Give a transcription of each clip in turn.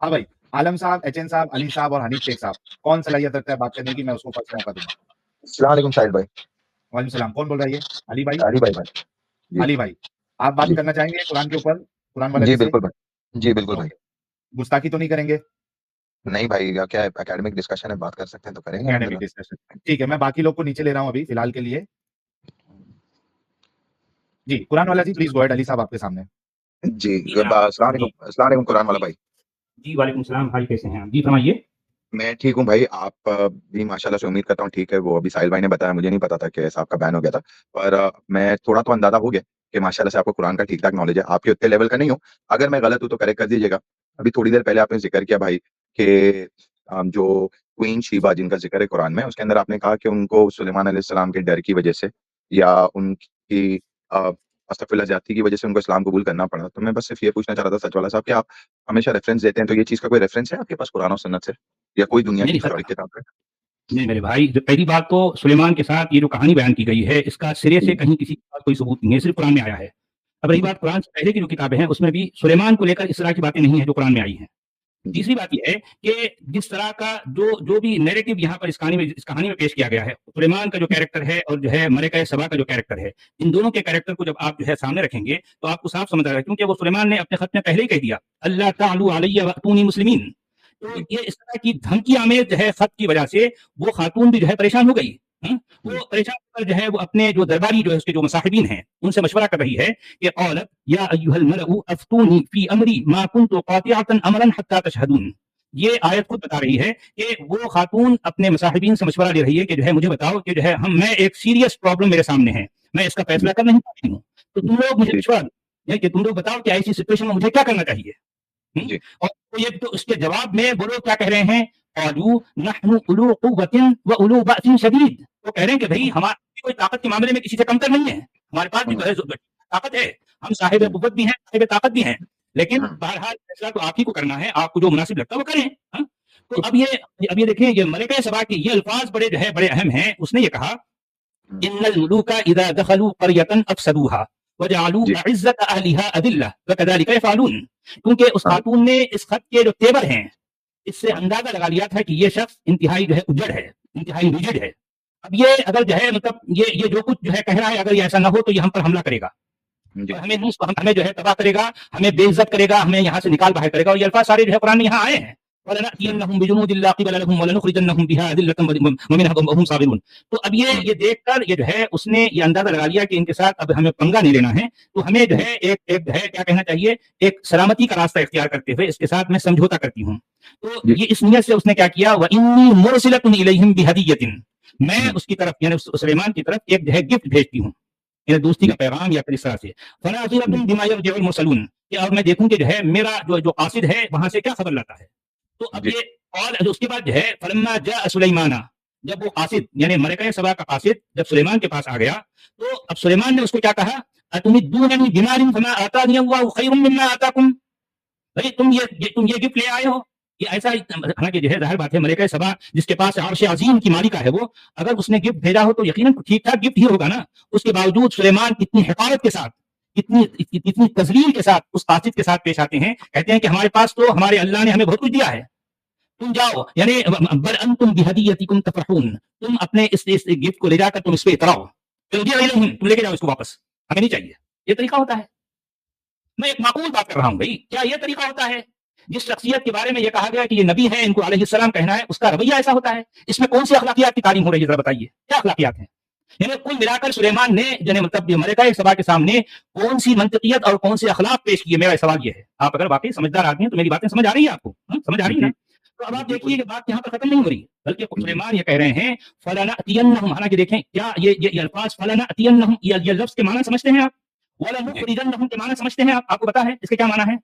हाँ भाई, आलम साहब, एचएन साहब, अली साहब और हनीफ शेख साहब, कौन सलाहियत रखता है बात करने की? मैं उसको फर्स्ट मौका दूंगा। अस्सलाम वालेकुम साहिल भाई। वालेकुम सलाम। कौन बोल रहा है ये? अली भाई? अली भाई भाई। जी अली भाई, आप बात जी करना चाहेंगे कुरान के ऊपर, कुरान वाले जी से? बिल्कुल भाई, जी बिल्कुल भाई। ओके। गुस्ताखी तो नहीं करेंगे? नहीं भाई, क्या एकेडमिक डिस्कशन है, बात कर सकते हैं तो करेंगे एकेडमिक अल्हम्दुलिल्लाह। डिस्कशन। ठीक है, मैं बाकी लोग को नीचे ले रहा हूँ अभी फिलहाल के लिए। जी, कुरान वाला जी प्लीज गो अहेड, अली साहब आपके सामने। जी जी जनाब। अस्सलाम जी वालेकुम, अस्सलाम वालेकुम कुरान वाला जी भाई। जी वालेकुम सलाम भाई, कैसे हैं आप? जी फरमाइए। मैं ठीक हूँ भाई, आप भी माशाल्लाह से उम्मीद करता हूँ ठीक है। वो अभी साहिल भाई ने बताया, मुझे नहीं पता था कि साहब का बैन हो गया था, पर मैं थोड़ा तो अंदाजा हो गया कि माशाल्लाह से आपको कुरान का ठीक ठाक नॉलेज है। आपके उतने लेवल का नहीं हो, अगर मैं गलत हूँ तो करेक्ट कर दीजिएगा। अभी थोड़ी देर पहले आपने जिक्र किया भाई कि जो क्वीन शीबा जिनका जिक्र है कुरान में, उसके अंदर आपने कहा कि उनको सुलेमान अलैहिस्सलाम के डर की वजह से या उनकी अस्तगफिरुल्लाह ज्यादती की वजह से उनको इस्लाम कबूल करना पड़ा। तो मैं बस सिर्फ ये पूछना चाह रहा था सच वाला साहब कि आप हमेशा रेफरेंस देते हैं, तो ये चीज का कोई रेफरेंस है आपके पास कुरान और सुन्नत से या कोई दुनिया नहीं की नहीं सर, हिस्टोरिक किताब पे? नहीं मेरे भाई, पहली बात तो सुलेमान के साथ ये जो कहानी बयान की गई है, इसका सिरे से जी कहीं किसी के पास कोई सबूत नहीं है, सिर्फ कुरान में आया है। अब रही जी बात कुरान से पहले की जो किताबें हैं, उसमें भी सुलेमान को लेकर इस तरह की बातें नहीं है जो कुरान में आई हैं। जी तीसरी बात यह है कि जिस तरह का जो जो भी नैरेटिव यहाँ पर इस कहानी में पेश किया गया है, सुलेमान का जो कैरेक्टर है और जो है मलिका सबा का जो कैरेक्टर है, इन दोनों के कैरेक्टर को जब आप जो है सामने रखेंगे तो आपको साफ समझ आएगा, क्योंकि वो सुलेमान ने अपने खत में पहले ही कह दिया, अल्लाह तालू अलैया वअतूनी मुस्लिमीन। तो जी ये इस तरह की धमकी आमेज जो है खत की वजह से वो खातून भी जो है परेशान हो गई। जी वो परेशान होकर जो है वो अपने जो दरबारी जो है उसके जो मुसाहिबीन हैं उनसे मशवरा कर रही है कि औलत या अय्युहल मलअ अफ्तूनी फी अमरी मा कुन्तु कातिअतन अमरन हत्ता तशहदून। ये आयत खुद बता रही है कि वो खातून अपने मुसाहिबीन से मशवरा ले रही है कि जो है मुझे बताओ कि जो है मैं एक सीरियस प्रॉब्लम मेरे सामने है, मैं इसका फैसला कर नहीं पाती हूँ, तो तुम लोग मुझे जी मशवरा दो कि तुम लोग बताओ कि ऐसी सिचुएशन में मुझे क्या करना चाहिए। जी और तो ये तो उसके जवाब में वो लोग क्या कह रहे हैं, क़ालू नहनु उलू क़ुव्वतिन व उलू बअसिन शदीद। वो कह रहे हैं कि भाई हमारी कोई ताकत के मामले में किसी से कमतर नहीं है, हमारे पास भी हम्म, तो है ताकत है, हम साहिब हम्म, कुव्वत भी हैं, साहिब ताकत भी हैं, लेकिन हम्म, बहरहाल फैसला तो आप ही को करना है, आपको जो मुनासिब लगता है वो करें। हाँ? तो ठीक, अब ये देखें, ये मलिका सबा के ये अल्फाज बड़े जो है बड़े अहम हैं। उसने ये कहा, हम्म, इन्नल मुलूका इज़ा दखलू क़रयतन अफ़सदूहा वजअलू जी अइज़्ज़त अहलिहा अदिल्ला वकज़ालिका यफ़अलून। क्योंकि उस हाँ खातून ने इस खत के जो तेवर हैं, इससे अंदाजा लगा लिया था कि ये शख्स इंतहाई जो है उजड़ है, इंतहाई रिजिड है। अब ये अगर जो है मतलब ये जो कुछ जो है कह रहा है, अगर ये ऐसा ना हो तो ये हम पर हमला करेगा जी और हमें जो है तबाह करेगा, हमें बेइज्जत करेगा, हमें यहाँ से निकाल बाहर करेगा। और ये अल्फाज सारे जो है कुरान में यहाँ आए हैं। हम्म, वलनअतियन्नहुम बिजुनूदिन ला क़िबल लहुम वलनुखरिजन्नहुम बिहा अदिल्लतन व मिनहा वहुम सागिरून। तो अब हम्म, ये देखकर ये जो है उसने ये अंदाजा लगा लिया कि इनके साथ अब हमें पंगा नहीं लेना है, तो हमें जो जी है एक जो है क्या कहना चाहिए, एक सलामती का रास्ता इख्तियार करते हुए इसके साथ मैं समझौता करती हूँ। तो जी ये इस नियत से उसने क्या किया, व इन्नी मुरसिलतुन इलैहिम बिहदियतिन, मैं हम्म, उसकी तरफ यानी सुलेमान की तरफ एक जो है गिफ्ट भेजती हूँ, यानी दोस्ती का जी पैगाम या फिर इस तरह से। जी फनाज़िरतुन बिमा यरजिउल मुरसलून, कि अब मैं देखूं कि जो है मेरा जो जो कासिद है वहां से क्या खबर लाता है। तो अब जी ये और उसके बाद जो है फलम्मा जा सुलेमाना, जब वो कासिद यानी मलिका सबा का कासिद जब सुलेमान के पास आ गया, तो अब सुलेमान ने उसको क्या कहा, अतुमिद्दूननी बिमारिन फमा आतानी अल्लाहु खैरुम मिम्मा आताकुम। भाई तुम ये गिफ्ट ले आए हो, ये ऐसा हालांकि जो है जाहिर बात है मलिका सबा जिसके पास अर्श अजीम की मालिका है, वो अगर उसने गिफ्ट भेजा हो तो यकीनन ठीक ठाक गिफ्ट ही होगा ना। उसके बावजूद सुलेमान इतनी हकारत के साथ, इतनी तजलील के साथ उस कासिद के साथ पेश आते हैं, कहते हैं कि हमारे पास तो हमारे अल्लाह ने हमें बहुत कुछ दिया है, तुम जाओ, यानी बल अंतुम बिहदियतिकुम तफरहून, तुम अपने इस गिफ्ट को ले जाकर तुम इस पे इतराओ, तुम लेके जाओ इसको वापस, हमें नहीं चाहिए। ये तरीका होता है? मैं एक माकूल बात कर रहा हूं भाई, क्या ये तरीका होता है? जिस शख्सियत के बारे में ये कहा गया कि ये नबी है, इनको अलैहिस्सलाम कहना है, उसका रवैया ऐसा होता है? इसमें कौन सी अखलाकियात की तालीम हो रही है, जरा बताइए क्या अखलाकियात है? यानी कुल मिलाकर सुलेमान ने यानी मतलब मलिका सबा के सामने कौन सी मंतकियत और कौन से अखलाक पेश किए, मेरा सवाल ये है। आप अगर वाकई समझदार आदमी हैं तो मेरी बातें समझ आ रही है आपको? समझ आ रही है ना? जी तो अब आप बिल्कुल देखिए कि बात यहाँ पर खत्म नहीं हो रही, बल्कि जी सुलेमान ये कह रहे हैं फलनअतियन्नहुम, हालांकि देखें क्या ये अल्फाज फलनअतियन्नहुम, ये लफ्ज के माना समझते हैं आप? जी वलनुखरिजन्नहुम के माना समझते हैं आप? आपको पता है इसके क्या माना है?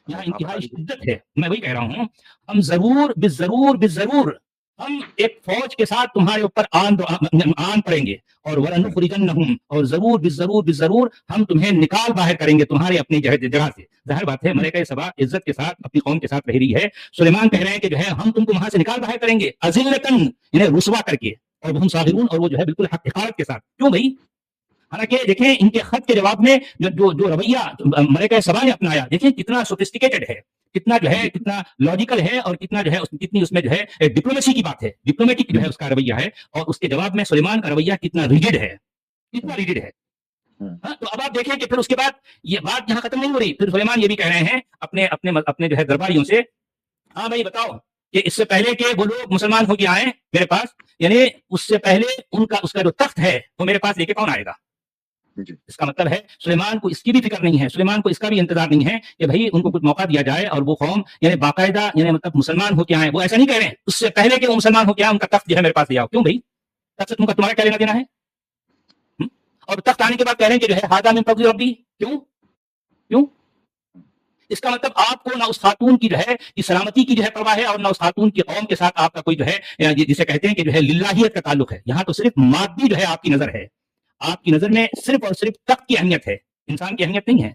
यहाँ आप बता इंतहाई दीजिए। शिद्दत है। मैं वही कह रहा हूँ, हम जरूर बिजरूर बिजरूर हम एक फौज के साथ तुम्हारे ऊपर आन पड़ेंगे, और हम्म, वलनुखरिजन्नहुम, और जरूर बिजरूर बिजरूर हम तुम्हें निकाल बाहर करेंगे तुम्हारे अपनी जगह से। जाहिर बात है हम्म, मलिका सबा इज्जत के साथ अपनी कौम के साथ रह रही है। सुलेमान कह हम्म, रहे हैं कि जो है हम तुमको वहां से निकाल बाहर करेंगे, अजिल्लतन, इन्हें रुसवा करके, और हम सागिरून, और वो जो है बिल्कुल हक़ारत के साथ। क्यों भाई? हालांकि देखें इनके खत के जवाब में जो जो जो रवैया मलिका सबा ने अपनाया, देखें कितना सोफिस्टिकेटेड है, कितना जो है, कितना लॉजिकल है और कितना जो है कितनी उसमें जो है डिप्लोमेसी की बात है, डिप्लोमेटिक जो है उसका रवैया है, और उसके जवाब में सुलेमान का रवैया कितना रिजिड है, कितना रिजिड है। हाँ, तो अब आप देखें कि फिर उसके बाद ये बात यहाँ खत्म नहीं हो रही, फिर सुलेमान ये भी कह रहे हैं अपने अपने अपने जो है दरबारियों से, हाँ भाई बताओ कि इससे पहले के वो लोग मुसलमान होके आए मेरे पास, यानी उससे पहले उनका उसका जो तख्त है वो मेरे पास लेके कौन आएगा। इसका मतलब है सुलेमान को इसकी भी फिक्र नहीं है, सुलेमान को इसका भी इंतजार नहीं है कि भाई उनको कुछ मौका दिया जाए और वो कौम यानी बाकायदा यानी मतलब मुसलमान होके आए। वो ऐसा नहीं कह रहे हैं उससे पहले के वो मुसलमान होके आए उनका तख्त जो है मेरे पास ले आओ। क्यों भाई, तख्त से तुम्हारा क्या लेना देना है? और तख्त आने के बाद कह रहे हैं कि जो है हादा मिन फज़्ल रब्बी। क्यों क्यों? इसका मतलब आपको ना उस खातून की जो है कि सलामती की जो है परवाह है, और ना उस खातून की कौम के साथ आपका कोई जो है जिसे कहते हैं कि जो है लिल्लाहियत का ताल्लुक है। यहाँ तो सिर्फ मादी जो है आपकी नजर है, आपकी नजर में सिर्फ और सिर्फ तख्त की अहमियत है, इंसान की अहमियत नहीं है।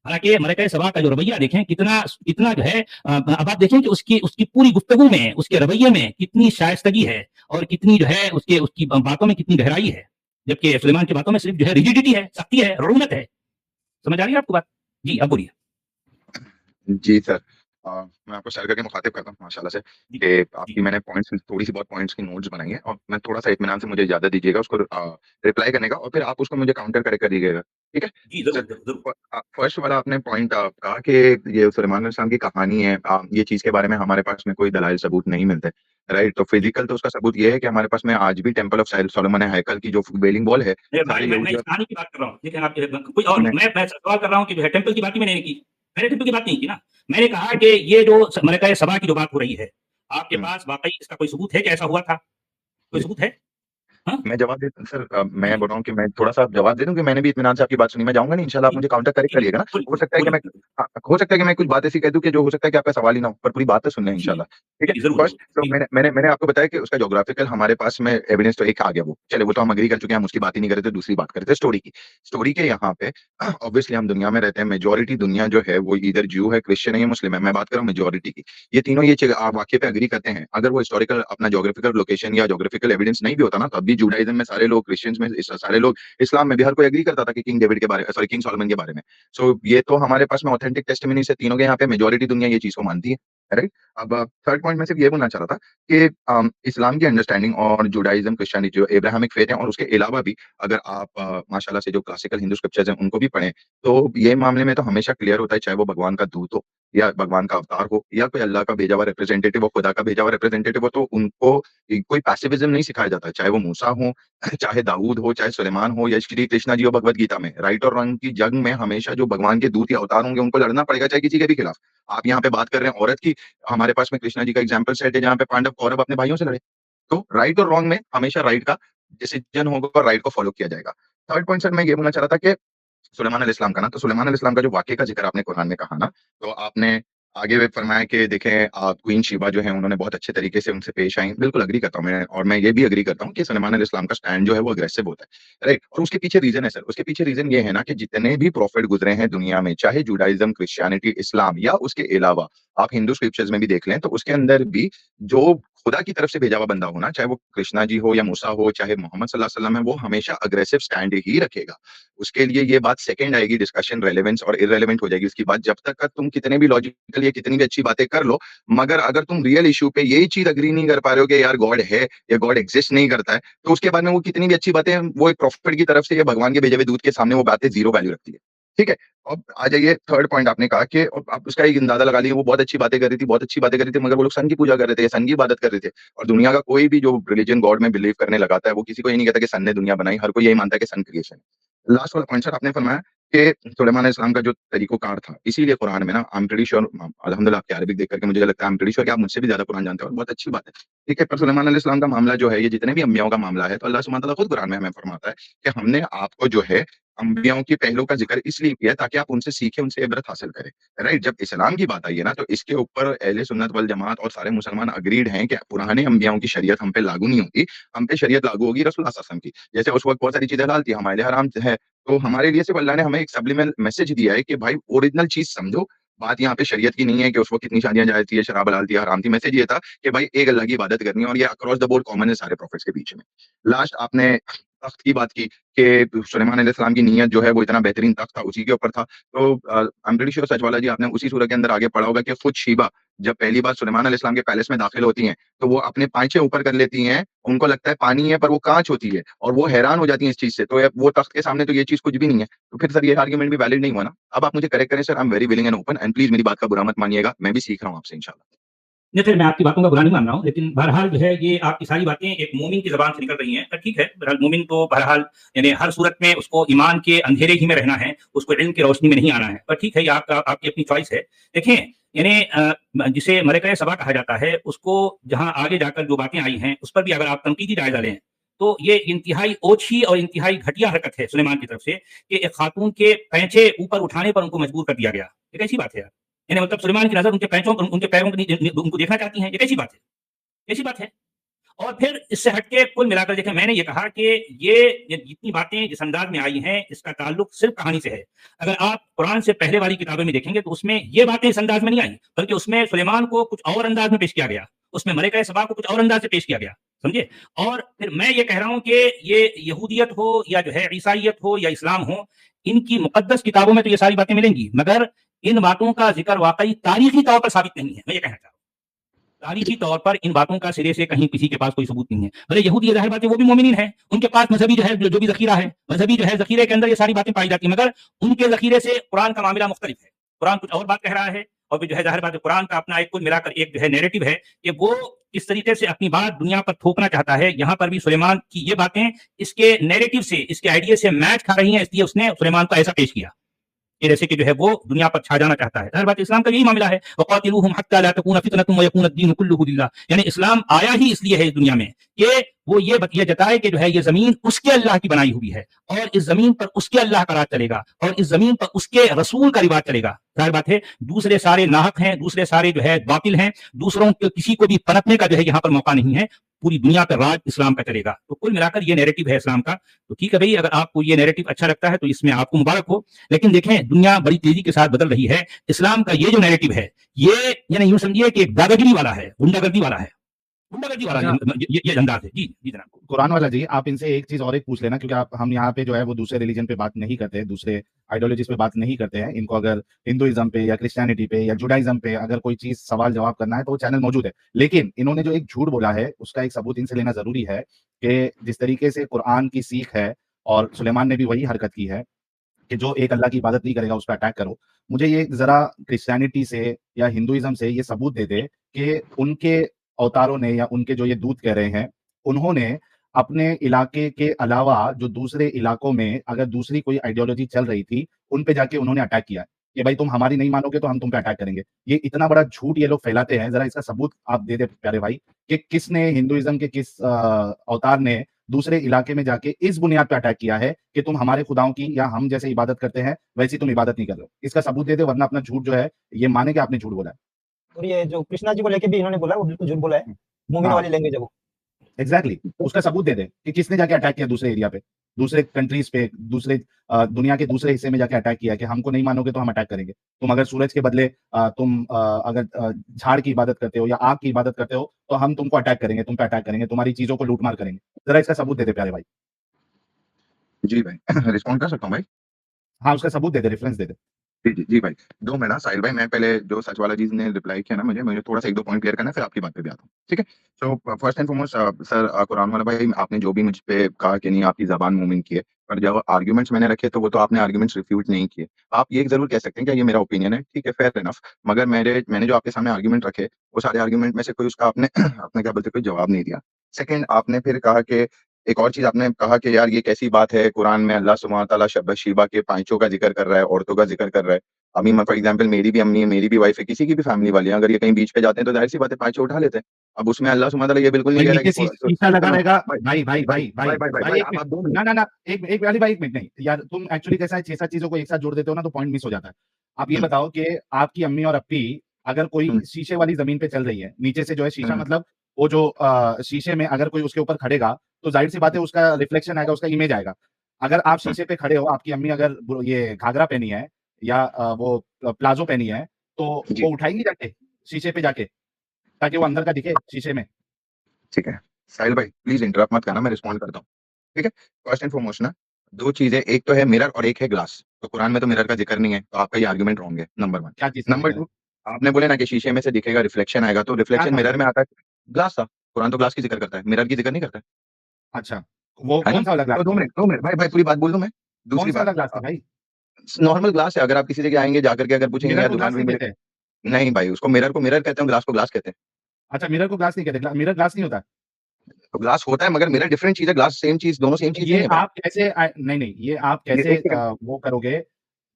हालांकि मलका सभा का जो रवैया देखें कितना कितना जो है, अब आप देखें कि उसकी उसकी पूरी गुफ्तगू में, उसके रवैये में कितनी शाइस्तगी है और कितनी जो है उसके उसकी बातों में कितनी गहराई है, जबकि सुलेमान की बातों में सिर्फ जो है रिजिडिटी है, सख्ती है, रूनत है। समझ आ रही है आपको बात? जी अब बोलिए। जी सर, मैं आपको सर करके मुखातिब करता हूँ माशाल्लाह से कि आपकी मैंने पॉइंट्स थोड़ी सी बहुत पॉइंट्स की नोट्स बनाई है, और मैं थोड़ा सा इत्मीनान से मुझे इजाजत दीजिएगा उसको रिप्लाई करने का, और फिर आप उसको मुझे काउंटर करके कर दीजिएगा, ठीक है? जी जरूर। फर्स्ट वाला आपने पॉइंट कहा कि ये सुलेमान अलैहिस्सलाम की कहानी है, ये चीज के बारे में हमारे पास में कोई दलाइल सबूत नहीं मिलते, राइट? तो फिजिकल तो उसका सबूत ये है कि हमारे पास में आज भी टेंपल ऑफ सोलोमन हैकल की जो वेलिंग वॉल है, सारे मैं यहूदी इस कहानी की बात कर रहा हूँ, लेकिन आप कोई और मैं सवाल कर रहा हूँ कि जो है टेंपल की बात ही मैंने नहीं की, मैंने टेंपल की बात नहीं की ना। मैंने कहा कि ये जो मलका सभा की जो बात हो रही है, आपके पास वाकई इसका कोई सबूत है कि ऐसा हुआ था? कोई सबूत है? हाँ? मैं जवाब दे सर, मैं बोल रहा हूँ कि मैं थोड़ा-सा जवाब दे दूँ कि मैंने भी इत्मीनान से आपकी बात सुनी। मैं जाऊँगा नहीं, इंशाल्लाह आप मुझे काउंटर करेक्ट करिएगा ना। हो सकता है कि मैं हो सकता है कि मैं कुछ बात ऐसी कह दूँ कि जो हो सकता है कि आपका सवाल ही ना हो, पर पूरी बात तो सुन लें इंशाल्लाह, ठीक है? जरूर फर्स्ट तो मैंने आपको बताया कि उसका ज्योग्राफिकल हमारे पास में एविडेंस तो एक आ गया वो। चलिए वो तो हम एग्री कर चुके हैं, हम उसकी बात ही नहीं कर रहे थे, दूसरी बात कर रहे थे स्टोरी की। स्टोरी के यहाँ पे ऑब्वियसली हम दुनिया में रहते हैं, मेजॉरिटी दुनिया जो है वो ईदर ज्यू है, क्रिश्चियन है या मुस्लिम है। मैं बात कर रहा हूँ मेजॉरिटी की। ये तीनों ये वाक़ये पे एग्री करते हैं। अगर वो हिस्टोरिकल अपना ज्योग्राफिकल लोकेशन या ज्योग्राफिकल एविडेंस नहीं भी होता ना, तब भी जुडाइज़्म में सारे लोग, क्रिश्चियंस में सारे लोग, इस्लाम में भी हर कोई एग्री करता था कि किंग डेविड के बारे सॉरी किंग सोलोमन के बारे में। सो ये तो हमारे पास में ऑथेंटिक टेस्टिमनी से तीनों के यहाँ पे मेजॉरिटी दुनिया ये चीज़ को मानती है, राइट? अब थर्ड पॉइंट मैं सिर्फ ये बोलना चाह रहा था कि इस्लाम की अंडरस्टैंडिंग और जुडाइज़्म, क्रिश्चियनिटी जो एब्राहमिक फेथ है, और उसके अलावा भी अगर आप माशाल्लाह से जो क्लासिकल हिंदू स्क्रिप्चर्स हैं उनको भी पढ़ें, तो ये मामले में तो हमेशा क्लियर होता है, चाहे वो भगवान का दूत हो या भगवान का अवतार हो या कोई अल्लाह का भेजा हुआ रिप्रेजेंटेटिव हो, खुदा का भेजा हुआ रिप्रेजेंटेटिव हो, तो उनको कोई पैसिविज़्म नहीं सिखाया जाता। चाहे वो मूसा हो, चाहे दाऊद हो, चाहे सुलेमान हो या श्री कृष्णा जी हो भगवद गीता में, राइट और रॉन्ग की जंग में हमेशा जो भगवान के दूत या अवतार होंगे उनको लड़ना पड़ेगा, चाहे किसी के भी खिलाफ। आप यहाँ पे बात कर रहे हैं औरत की, हमारे पास में कृष्णा जी का एग्जाम्पल सेट है जहाँ पे पांडव कौरव अपने भाइयों से लड़े। तो राइट और रॉन्ग में हमेशा राइट का डिसीजन होगा और राइट को फॉलो किया जाएगा। थर्ड पॉइंट सर मैं ये बोलना चाह रहा था कि सुलेमान अलैहिस्सलाम का ना, तो सुलेमान अलैहिस्सलाम का जो वाक़ये का ज़िक्र आपने कुरान में कहा ना, तो आपने आगे वे फरमाया कि देखें क्वीन शीबा जो है उन्होंने बहुत अच्छे तरीके से उनसे पेश आईं। बिल्कुल एग्री करता हूँ मैं, और मैं ये भी एग्री करता हूँ कि सुलेमान अलैहिस्सलाम का स्टैंड जो है वो अग्रेसिव होता है, राइट? और उसके पीछे रीज़न है सर, उसके पीछे रीज़न ये है ना कि जितने भी प्रॉफिट गुज़रे हैं दुनिया में, चाहे जुडाइज़्म, क्रिश्चियनिटी, इस्लाम या उसके अलावा आप हिंदू स्क्रिप्चर्स में भी देख लें, तो उसके अंदर भी जो खुदा की तरफ से भेजा हुआ बंदा हो ना, चाहे वो कृष्णा जी हो या मूसा हो, चाहे मोहम्मद सल्लल्लाहु अलैहि वसल्लम है, वो हमेशा अग्रेसिव स्टैंड ही रखेगा। उसके लिए ये बात सेकंड आएगी, डिस्कशन रेलेवेंस और इर्रेलेवेंट हो जाएगी उसकी बात, जब तक तुम कितने भी लॉजिकल या कितनी भी अच्छी बातें कर लो, मगर अगर तुम रियल इश्यू पे यही चीज़ एग्री नहीं कर पा रहे हो कि यार गॉड है या गॉड एक्जिस्ट नहीं करता है, तो उसके बाद में वो कितनी भी अच्छी बातें वो एक प्रॉफिट की तरफ से या भगवान के भेजे हुए दूत के सामने वो बातें ज़ीरो वैल्यू रखती है। ठीक है? अब आ जाइए थर्ड पॉइंट आपने कहा कि अब आप उसका एक अंदाजा लगा लीजिए, वो बहुत अच्छी बातें कर रही थी, बहुत अच्छी बातें कर रही थी, मगर वो लोग सन की पूजा कर रहे थे, सन की इबादत कर रहे थे। और दुनिया का कोई भी जो रिलीजन गॉड में बिलीव करने लगाता है, वो किसी को ये नहीं कहता कि सन ने दुनिया बनाई, हर कोई यही मानता है कि सन क्रिएशन है। लास्ट वाला पॉइंट सर आपने फरमाया कि सुलेमान अलैहिस्सलाम का जो तरीक़ोकार था, इसीलिए कुरान में ना आई एम प्रीटी श्योर, अल्हम्दुलिल्लाह आपकी अरबिक देख करके मुझे लगता है आई एम प्रीटी श्योर कि आप मुझसे भी ज़्यादा कुरान जानते हो, और बहुत अच्छी बात है। ठीक है? पर सुलेमान अलैहिस्सलाम का मामला जो है, ये जितने भी अंबियाओं का मामला है, तो अल्लाह सुब्हानहू व तआला खुद कुरान में हमें फरमाता है कि हमने आपको जो है अंबियाओं के पहलू का ज़िक्र इसलिए किया ताकि आप उनसे सीखें, उनसे इबरत हासिल करें, राइट? जब इस्लाम की बात आई है ना, तो इसके ऊपर अहले सुन्नत वल जमात और सारे मुसलमान एग्रीड हैं कि पुराने अंबियाओं की शरीयत हम पे लागू नहीं होगी, हम पे शरीयत लागू होगी रसूल सल्लल्लाहु अलैहि वसल्लम की। जैसे उस वक़्त बहुत सारी चीज़ें हलाल थी, हमारे लिए हराम है, तो हमारे लिए सिर्फ अल्लाह ने हमें एक सब्लिमिनल मैसेज दिया है कि भाई ओरिजिनल चीज़ समझो, बात यहाँ पे शरीयत की नहीं है कि उस वक़्त कितनी शादियाँ जायज़ थी, शराब हलाल थी, हराम थी। मैसेज ये था कि भाई एक अल्लाह की इबादत करनी है, और ये अक्रॉस द बोर्ड कॉमन है सारे प्रॉफिट्स के बीच में। लास्ट आपने तख्त की बात की कि सुलेमान अलैहिस्सलाम की नीयत जो है वो इतना बेहतरीन तख्त था, उसी के ऊपर था। तो आई एम प्रीटी श्योर सचवाला जी आपने उसी सूरह के अंदर आगे पढ़ा होगा कि खुद शीबा जब पहली बार सुलेमान अलैहिस्सलाम के पैलेस में दाखिल होती हैं, तो वो अपने पांचे ऊपर कर लेती हैं, उनको लगता है पानी है पर वो काँच होती है और वो हैरान हो जाती हैं इस चीज़ से। तो वो तख्त के सामने तो ये चीज़ कुछ भी नहीं है। तो फिर सर ये आर्गुमेंट भी वैलिड नहीं हुआ ना। अब आप मुझे करेक्ट करें sir, I am very willing and open and please मेरी बात का बुरा मत मानिएगा, मैं भी सीख रहा हूँ आपसे इंशाल्लाह। नहीं फिर मैं आपकी बातों का बुरा नहीं मान रहा हूँ, लेकिन बहरहाल जो है ये आपकी सारी बातें एक मोमिन की ज़बान से निकल रही हैं। ठीक है, बहरहाल मोमिन तो बहरहाल यानी हर सूरत में उसको ईमान के अंधेरे ही में रहना है, उसको इल्म की रोशनी में नहीं आना है। पर ठीक है, ये आपकी अपनी चॉइस है। देखें, यानी जिसे मरकज़ सबा कहा जाता है, उसको जहाँ आगे जाकर जो बातें आई हैं, उस पर भी अगर आप तनकीदी जायज़ा लें, तो ये इंतहाई ओछी और इंतहाई घटिया हरकत है सुलेमान की तरफ से कि एक खातून के पैंचे ऊपर उठाने पर उनको मजबूर कर दिया गया। ये कैसी बात है यार? यानी मतलब सुलेमान की नज़र उनके उनके पैरों के उनको देखना चाहती हैं, ये कैसी बात है? कैसी बात है? और फिर इससे हटके कुल मिलाकर देखें, मैंने ये कहा कि ये जितनी बातें जिस अंदाज में आई हैं, इसका ताल्लुक सिर्फ कहानी से है। अगर आप कुरान से पहले वाली किताबें में देखेंगे तो उसमें ये बातें इस अंदाज में नहीं आई, बल्कि उसमें सुलेमान को कुछ और अंदाज में पेश किया गया, उसमें मलिका सबा को कुछ और अंदाज से पेश किया गया, समझे? और फिर मैं ये कह रहा हूं कि ये यहूदियत हो या जो है ईसाइयत हो या इस्लाम हो, इनकी मुकद्दस किताबों में तो ये सारी बातें मिलेंगी, मगर इन बातों का जिक्र वाकई तारीखी तौर पर साबित नहीं है। मैं ये कहना चाह रहा हूं, तारीखी तौर पर इन बातों का सिरे से कहीं किसी के पास कोई सबूत नहीं है। भले यहूदी ज़ाहिर बात है वो भी मोमिनीन है, उनके पास मजहबी जो है जो भी ज़खीरा है, मजहबी जो है ज़खीरे के अंदर ये सारी बातें पाई जाती हैं, मगर उनके ज़खीरे से कुरान का मामला मुख्तलिफ है। कुरान कुछ और बात कह रहा है और फिर जो है ज़ाहिर बात है कुरान का अपना एक कुल मिलाकर एक जो है नैरेटिव है कि वो किस तरीके से अपनी बात दुनिया पर थोपना चाहता है। यहाँ पर भी सुलेमान की ये बातें इसके नैरेटिव से, इसके आइडिया से मैच खा रही हैं, इसलिए उसने सुलेमान को ऐसा पेश किया कि जैसे कि जो है वो दुनिया पर छा जाना चाहता है। ज़ाहिर बात है इस्लाम का यही मामला है, वक़ातिलूहुम हत्ता ला तकूना फितनतुन व यकूना अद-दीनु कुल्लुहु लिल्लाह। यानी इस्लाम आया ही इसलिए है इस दुनिया में कि वो ये जताए कि जो है ये ज़मीन उसके अल्लाह की बनाई हुई है और इस ज़मीन पर उसके अल्लाह का राज चलेगा और इस ज़मीन पर उसके रसूल का रिवाज चलेगा। ज़ाहिर बात है दूसरे सारे नाहक हैं, दूसरे सारे जो है बातिल हैं, दूसरों के किसी को भी पनपने का जो है यहाँ पर मौका नहीं है। पूरी दुनिया पर राज इस्लाम का चलेगा। तो कुल मिलाकर ये नैरेटिव है इस्लाम का। तो ठीक है भाई, अगर आपको ये नैरेटिव अच्छा लगता है तो इसमें आपको मुबारक हो, लेकिन देखें दुनिया बड़ी तेजी के साथ बदल रही है। इस्लाम का ये जो नैरेटिव है ये यानी यूं समझिए कि एक दादागिरी वाला है, गुंडागर्दी वाला है, गुंडागर्दी वाला अच्छा, ये अंदाज है। जी जी जनाब। कुरान वाला जी, आप इनसे एक चीज और एक पूछ लेना, क्योंकि आप हम यहाँ पे जो है वो दूसरे रिलीजन पे बात नहीं करते हैं, दूसरे आइडियोलॉजीज पे बात नहीं करते हैं। इनको अगर हिंदुइज्म पे या क्रिश्चियनिटी पे या जुडाइज्म पे अगर कोई चीज सवाल जवाब करना है तो वो चैनल मौजूद है। लेकिन इन्होंने जो एक झूठ बोला है उसका एक सबूत इनसे लेना जरूरी है कि जिस तरीके से कुरान की सीख है और सुलेमान ने भी वही हरकत की है कि जो एक अल्लाह की इबादत नहीं करेगा उस पर अटैक करो। मुझे ये जरा क्रिश्चियनिटी से या हिंदुइज्म से ये सबूत दे दे कि उनके अवतारों ने या उनके जो ये दूत कह रहे हैं, उन्होंने अपने इलाके के अलावा जो दूसरे इलाकों में अगर दूसरी कोई आइडियोलॉजी चल रही थी, उन पे जाके उन्होंने अटैक किया है कि भाई तुम हमारी नहीं मानोगे तो हम तुम पे अटैक करेंगे। ये इतना बड़ा झूठ ये लोग फैलाते हैं, जरा इसका सबूत आप दे दे प्यारे भाई कि किसने हिंदुइज्म के किस अवतार ने दूसरे इलाके में जाके इस बुनियाद पे अटैक किया है कि तुम हमारे खुदाओं की या हम जैसे इबादत करते हैं वैसी तुम इबादत नहीं कर रहे हो। इसका सबूत दे दे, वरना अपना झूठ जो है ये माने कि आपने झूठ बोला है। और ये जो कृष्णा जी को लेके भी इन्होंने बोला वो बिल्कुल झूठ बोला है, मोमिन हाँ वाली लैंग्वेज है वो। एग्जैक्टली उसका सबूत दे दे कि किसने जाके अटैक किया दूसरे एरिया पे, दूसरे कंट्रीज पे, दूसरे दुनिया के दूसरे हिस्से में जाके अटैक किया कि हमको नहीं मानोगे तो हम अटैक करेंगे। तुम अगर सूरज के बदले तुम अगर झाड़ की इबादत करते हो या आग की इबादत करते हो तो हम तुमको अटैक करेंगे, तुम पे अटैक करेंगे, तुम्हारी चीजों को लूटमार करेंगे। जरा इसका सबूत दे दे प्यारे भाई। जी भाई रिस्पॉन्ड कर सकता हूँ भाई? हाँ उसका सबूत दे दे, रेफरेंस दे दे। जी भाई। 2 मिनट ना साहिल भाई, मैं पहले जो सच वाला चीज़ ने रिप्लाई किया ना मुझे थोड़ा-सा 1-2 पॉइंट क्लियर करना है, फिर आपकी बात पे भी आता हूँ, ठीक है? So first and foremost sir Quran वाला भाई आपने जो भी मुझ पे कहा कि नहीं आपकी ज़बान मोमिन की है, पर जब आर्गुमेंट्स मैंने रखे तो वो तो आपने आर्गुमेंट्स रिफ्यूट नहीं किए। आप ये ज़रूर कह सकते हैं कि ये मेरा ओपिनियन है, ठीक है, फेयर इनफ, मगर मैंने जो आपके सामने आर्गुमेंट रखे, वो सारे आर्गुमेंट में से कोई उसका आपने आपने क्या बोलते हैं कोई जवाब नहीं दिया। सेकंड आपने फिर कहा कि एक और चीज़ आपने कहा कि यार ये कैसी बात है, कुरान में अल्लाह सुब्हानहू व तआला शीबा के पाँचों का ज़िक्र कर रहा है, औरतों का ज़िक्र कर रहा है। अभी मैं फॉर एग्जांपल मेरी भी अम्मी है, मेरी भी वाइफ है, किसी की भी फैमिली वाले हैं, अगर ये कहीं बीच पे जाते हैं तो ज़ाहिर-सी बात है पाँचों उठा लेते हैं। अब उसमें अल्लाह सुब्हानहू व तआला ये बिल्कुल नहीं भाई कह रहा नीचे कि शीशा लगा सुनो रहेगा। भाई भाई भाई भाई भाई भाई भाई भाई भाई भाई एक आप मिनट, 2 मिनट। ना एक वाली भाई, एक मिनट नहीं यार, तुम एक्चुअली कैसा है 6-7 चीजों को एक साथ जोड़ देते हो ना तो पॉइंट मिस हो जाता है। आप ये हुँ, बताओ कि आपकी अम्मी और अप्पी अगर कोई हुँ, शीशे वाली जमीन पे चल रही है, नीचे से जो है शीशा हुँ, मतलब वो जो शीशे में अगर कोई उसके ऊपर खड़ेगा तो जाहिर सी बात है उसका रिफ्लेक्शन आएगा, उसका इमेज आएगा। अगर आप हुँ, शीशे पे खड़े हो, आपकी अम्मी अगर ये घाघरा पहनी है या वो प्लाजो पहनी है तो जी, वो उठाएंगी जाके शीशे पे जाके, ताकि वो अंदर का दिखे शीशे में। ठीक है। साहिल भाई प्लीज़ इंटरप्ट मत करना, मैं रिस्पॉन्ड करता हूँ। ठीक है? फर्स्ट एंड फॉरमोस्ट ना 2 चीज़ें, एक तो है मिरर और एक है ग्लास। तो कुरान में तो मिरर का ज़िक्र नहीं है, तो आपका ये आर्गुमेंट रॉन्ग है, नंबर 1। क्या चीज़ का नंबर ज़िक्र है? 2, आपने बोले ना कि शीशे में से दिखेगा, रिफ्लेक्शन आएगा, तो क्या रिफ्लेक्शन था मिरर वो? में आता है, ग्लास था। कुरान तो ग्लास की ज़िक्र करता है, मिरर की ज़िक्र नहीं करता है। अच्छा, वो है ना? कौन-सा वाला ग्लास तो 2 था वो? मिनट, 2 मिनट भाई पूरी बात बोल दूँ मैं? दूसरी कौन-सा बात वाला ग्लास था भाई? नॉर्मल ग्लास है, अगर आप किसी जगह आएँगे, जाकर के अगर पूछेंगे मिरर यार को दुकान ग्लास पे नहीं मिले कहते? नहीं भाई, उसको मिरर कहते हैं, ग्लास को ग्लास कहते हैं। अच्छा, मिरर को ग्लास नहीं कहते, मिरर ग्लास नहीं होता? तो ग्लास होता है मगर मिरर डिफरेंट चीज़ है, ग्लास सेम चीज़, दोनों सेम चीज़ नहीं ये है भाई। आप कैसे नहीं, नहीं, ये आप ये कैसे एक सेकंड वो करोगे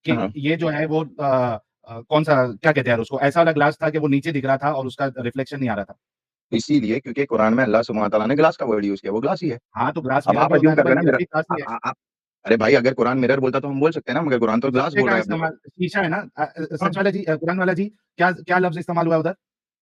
कि हाँ, ये जो है वो कौन-सा क्या कहते हैं यार उसको, ऐसा वाला ग्लास था कि वो नीचे दिख रहा था और उसका रिफ्लेक्शन नहीं आ रहा था। इसीलिए क्योंकि कुरान में अल्लाह सुब्हान तआला ने ग्लास का वर्ड यूज़ किया, वो ग्लास ही है। हाँ, तो ग्लास अब मिरर आप भी होता अज़्यूम है ना कर रहे भाई, हो ना मिरर मिरर भी ग्लास ही है। आप अरे भाई अगर कुरान मिरर बोलता तो हम बोल सकते हैं ना, मगर कुरान तो तो ग्लास शीशे बोल का रहा है अपने को। इस्तेमाल शीशा है ना हाँ, सच वाला जी कुरान वाला जी, क्या क्या लफ्ज़ इस्तेमाल हुआ है उधर?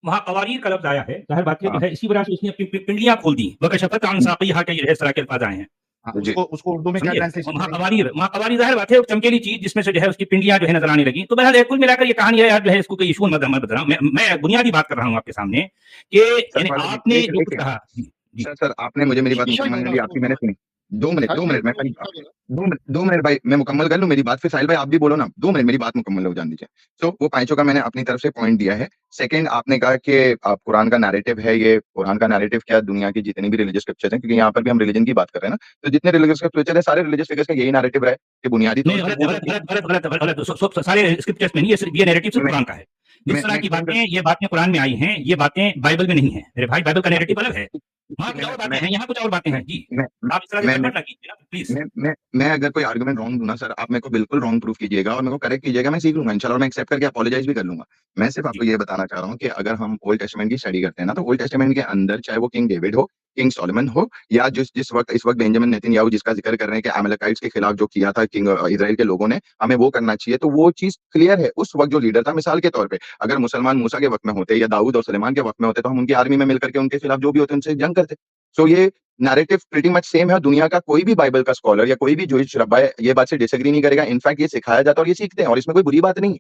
वहाँ कवारीर का लफ्ज़ आया है, ज़ाहिर बात है जो हाँ, है इसी वजह से उसने अपनी पिंडियाँ खोल दी। वकशफ़त अन साक़िहा के इस तरह के अल्फ़ाज़ आए हैं। हाँ, जी। उसको उर्दू में क्या समझे? ट्रांसलेशन वहाँ करेंगे? कवारीर ज़ाहिर बात है एक चमकीली चीज़ जिसमें से जो है उसकी पिंडियाँ जो है नज़र आने लगी। तो बहरहाल कुल मिलाकर ये कहानी है यार जो है इसको कोई इश्यू मत बता रहा हूँ। मैं बुनियादी बात कर रहा हूँ आपके सामने कि सर यानी वाला जी, आपने जो एक कुछ सेकंड कहा जी, जी। सर आपने मुझे मेरी बात शीशा ही मुकम्मल नहीं बोला दी, उसको आपकी मैंने उन्होंने। सुनी। 2 मिनट, सर 2 ने मिनट मैं उसको खाली शीशा बोला। 2 मिनट भाई मैं मुकम्मल कर लूँ मेरी बात, फिर साहिल भाई आप भी बोलो ना, 2 मिनट मेरी बात मुकम्मल हो जाने दीजिए। तो वो पाँचों का मैंने अपनी तरफ से पॉइंट दिया है। सेकंड आपने कहा कि आप कुरान का नैरेटिव है ये, कुरान का नैरेटिव क्या दुनिया की जितनी भी रिलीजियस स्क्रिप्चर्स हैं, क्योंकि यहाँ पर भी हम रिलीजन की बात कर रहे हैं ना, तो जितने रिलीजियस स्क्रिप्चर हैं सारे रिलीजियस फिगर्स का यही नैरेटिव रहा है कि बुनियादी नहीं तौर पे गलत वो है, जो गलत गलत गलत गलत गलत सारे स्क्रिप्चर्स में नहीं, ये नैरेटिव सिर्फ मैं कुरान का है। जिस तरह मैं की एक्सप्लेन बातें कर ये बातें कुरान में आई हैं, ये बातें बाइबल में नहीं है। मेरे भाई बाइबल का हाँ, नैरेटिव अलग है। वहाँ कुछ मैं और बातें मैं हैं, यहाँ कुछ और बातें हैं। जी, मैं आप इस तरह से मैं गड़बड़ ना कीजिए ना प्लीज़। मैं अगर कोई आर्गुमेंट रॉन्ग दूँ ना सर, आप मेरे को बिल्कुल रॉन्ग प्रूफ कीजिएगा और मेरे को करेक्ट कीजिएगा, मैं सीख लूँगा इंशाल्लाह और मैं एक्सेप्ट करके अपोलोजाइज़ भी कर लूँगा। मैं सिर्फ जी, आपको ये बताना चाह रहा हूँ कि अगर हम ओल्ड टेस्टामेंट की स्टडी करते हैं ना, तो ओल्ड टेस्टामेंट के अंदर चाहे वो किंग डेविड हो, किंग सोलोमन हो या जिस वक़्त इस वक़्त बेंजामिन नेतन्याहू जिसका ज़िक्र कर रहे हैं कि अमालेकाइट्स के खिलाफ जो किया था किंग इज़राइल के लोगों ने, हमें वो करना चाहिए, तो वो चीज़ क्लियर है। उस वक़्त जो लीडर था मिसाल के तौर पे, अगर मुसलमान मूसा के वक़्त में होते या दाऊद और सुलेमान के वक़्त में होते, तो हम उनकी आर्मी में मिलकर के उनके खिलाफ जो भी होते उनसे जंग करते। सो ये नैरेटिव प्रीटी मच सेम है और दुनिया का कोई भी बाइबल का स्कॉलर या कोई भी जूइश रब्बा ये बात से डिसएग्री नहीं करेगा। इनफैक्ट ये सिखाया जाता है और ये सीखते हैं और इसमें कोई बुरी बात नहीं है।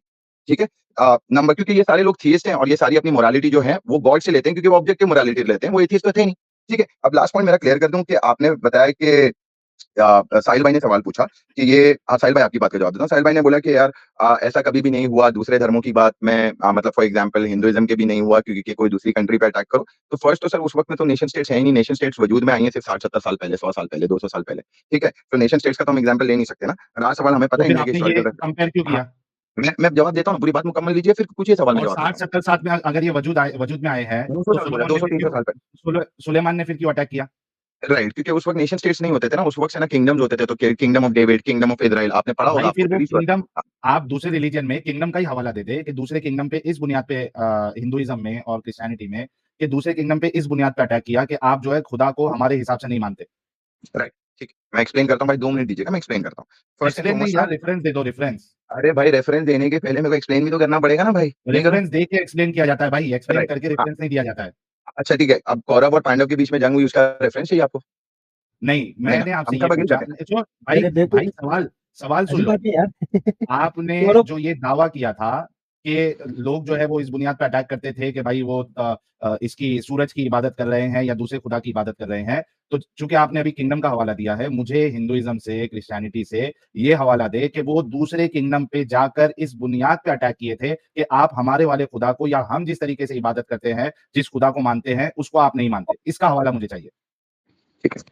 ठीक है? नंबर क्योंकि ये सारे लोग थीइस्ट हैं और ये सारी अपनी मोरालिटी जो है वो गॉड से लेते हैं क्योंकि वो ऑब्जेक्टिव मोरालिटी लेते हैं, वो एथियस्ट तो थे नहीं। ठीक है? अब लास्ट पॉइंट मेरा क्लियर कर दूं कि आपने बताया कि साहिल भाई ने सवाल पूछा कि ये साहिल भाई आपकी बात का जवाब देता हूँ। साहिल भाई ने बोला कि यार ऐसा कभी भी नहीं हुआ दूसरे धर्मों की बात में मतलब फॉर एग्जांपल हिंदुइज्म के भी नहीं हुआ क्योंकि कि कोई दूसरी कंट्री पे अटैक करो। तो फर्स्ट तो सर उस वक़्त में तो नेशन स्टेट्स है ही नहीं, नेशन स्टेट्स वजूद में आई हैं सिर्फ 60-70 साल पहले, 100 साल पहले, 200 साल पहले। ठीक है? तो नेशन स्टेट्स का तो हम एग्जांपल ले नहीं सकते ना। रहा सवाल हमें तो पता है फिर इंडिया के आपने ये हिस्टोरिकल कंपेयर क्यों हाँ, किया? मैं जवाब देता हूँ, पूरी बात मुकम्मल लीजिए फिर पूछिए सवाल मैं और जवाब देता हूँ। 60-70 साल में अगर ये वजूद में आए हैं, 200 तो साल बोला, सुलेमान ने फिर 200-300 क्यों साल पहले। सुलेमान ने फिर क्यों अटैक किया? राइट क्योंकि उस वक़्त नेशन स्टेट्स नहीं होते थे ना, उस वक़्त से ना किंगडम्स होते थे, तो kingdom of David, kingdom of Israel आपने पढ़ा होगा भाई आपको फिर वो प्रीटी श्योर किंगडम आप दूसरे रिलीजन में किंगडम का ही हवाला दे दे कि दूसरे किंगडम पे इस बुनियाद पे हिंदुइज्म में और क्रिश्चियनिटी में कि दूसरे किंगडम पे इस बुनियाद पे अटैक किया कि आप जो है खुदा को हमारे हिसाब से नहीं मानते। राइट, ठीक है। मैं एक्सप्लेन करता हूँ भाई 2 मिनट दीजिएगा मैं एक्सप्लेन करता हूँ। फर्स्ट एंड एक्सप्लेन नहीं फॉरमोस्ट ना यार, रेफरेंस दे दो रेफरेंस। अरे भाई रेफरेंस देने के पहले मेरे को एक्सप्लेन भी तो करना पड़ेगा ना भाई, नहीं करूँ? रेफरेंस दे के एक्सप्लेन किया जाता है भाई, एक्सप्लेन राइट, करके हाँ, रेफरेंस नहीं दिया जाता है। अच्छा ठीक है। अब कौरव और पांडव के बीच में जंग हुई उसका रेफरेंस चाहिए आपको? नहीं, नहीं ना, मैंने आपसे हम ये सब एग्री पूछा करते हैं। जो भाई अरे देखो भाई सवाल सवाल सुन ऐसी लो। बात नहीं यार। आपने गौरव जो ये दावा किया था कि लोग जो है वो इस बुनियाद पे अटैक करते थे कि भाई वो इसकी सूरज की इबादत कर रहे हैं या दूसरे खुदा की इबादत कर रहे हैं। तो चूंकि आपने अभी किंगडम का हवाला दिया है, मुझे हिंदुइज्म से क्रिश्चियनिटी से ये हवाला दे कि वो दूसरे किंगडम पे जाकर इस बुनियाद पे अटैक किए थे कि आप हमारे वाले खुदा को या हम जिस तरीके से इबादत करते हैं, जिस खुदा को मानते हैं, उसको आप नहीं मानते। इसका हवाला मुझे चाहिए। ठीक है।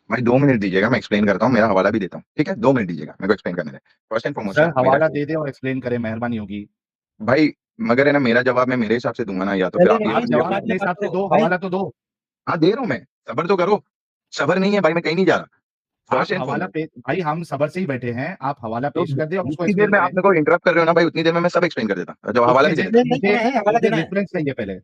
भाई 2 मिनट दीजिएगा मैं एक्सप्लेन करता हूँ, मेरा हवाला भी देता हूँ। ठीक है? 2 मिनट दीजिएगा, मेरे को एक्सप्लेन करने दें। फर्स्ट एंड फॉरमोस्ट सर ना मेरा हवाला दे दे और एक्सप्लेन करे, मेहरबानी होगी। भाई मगर है ना मेरा जवाब मैं मेरे हिसाब से दूँगा ना या तो फिर पहले आप ही आप अपने जवाब लिए अपने हिसाब से दो, भाई हवाला तो दो। हाँ, दे रहा हूँ मैं, सब्र तो करो। सब्र नहीं है भाई मैं कहीं नहीं जा रहा। आप फर्स्ट एंड हवाला फॉरमोस्ट पे भाई हम सब्र से ही बैठे हैं, आप हवाला तो पेश कर दें और उसको जितनी देर एक्सप्लेन में करें। आप मेरे को इंटरप्ट कर रहे हो ना भाई उतनी देर में मैं सब एक्सप्लेन कर देता। जब हवाला उसमें भी दे से देता। नहीं मुझे देना है, हवाला मुझे देना है। रेफरेंस चाहिए पहले।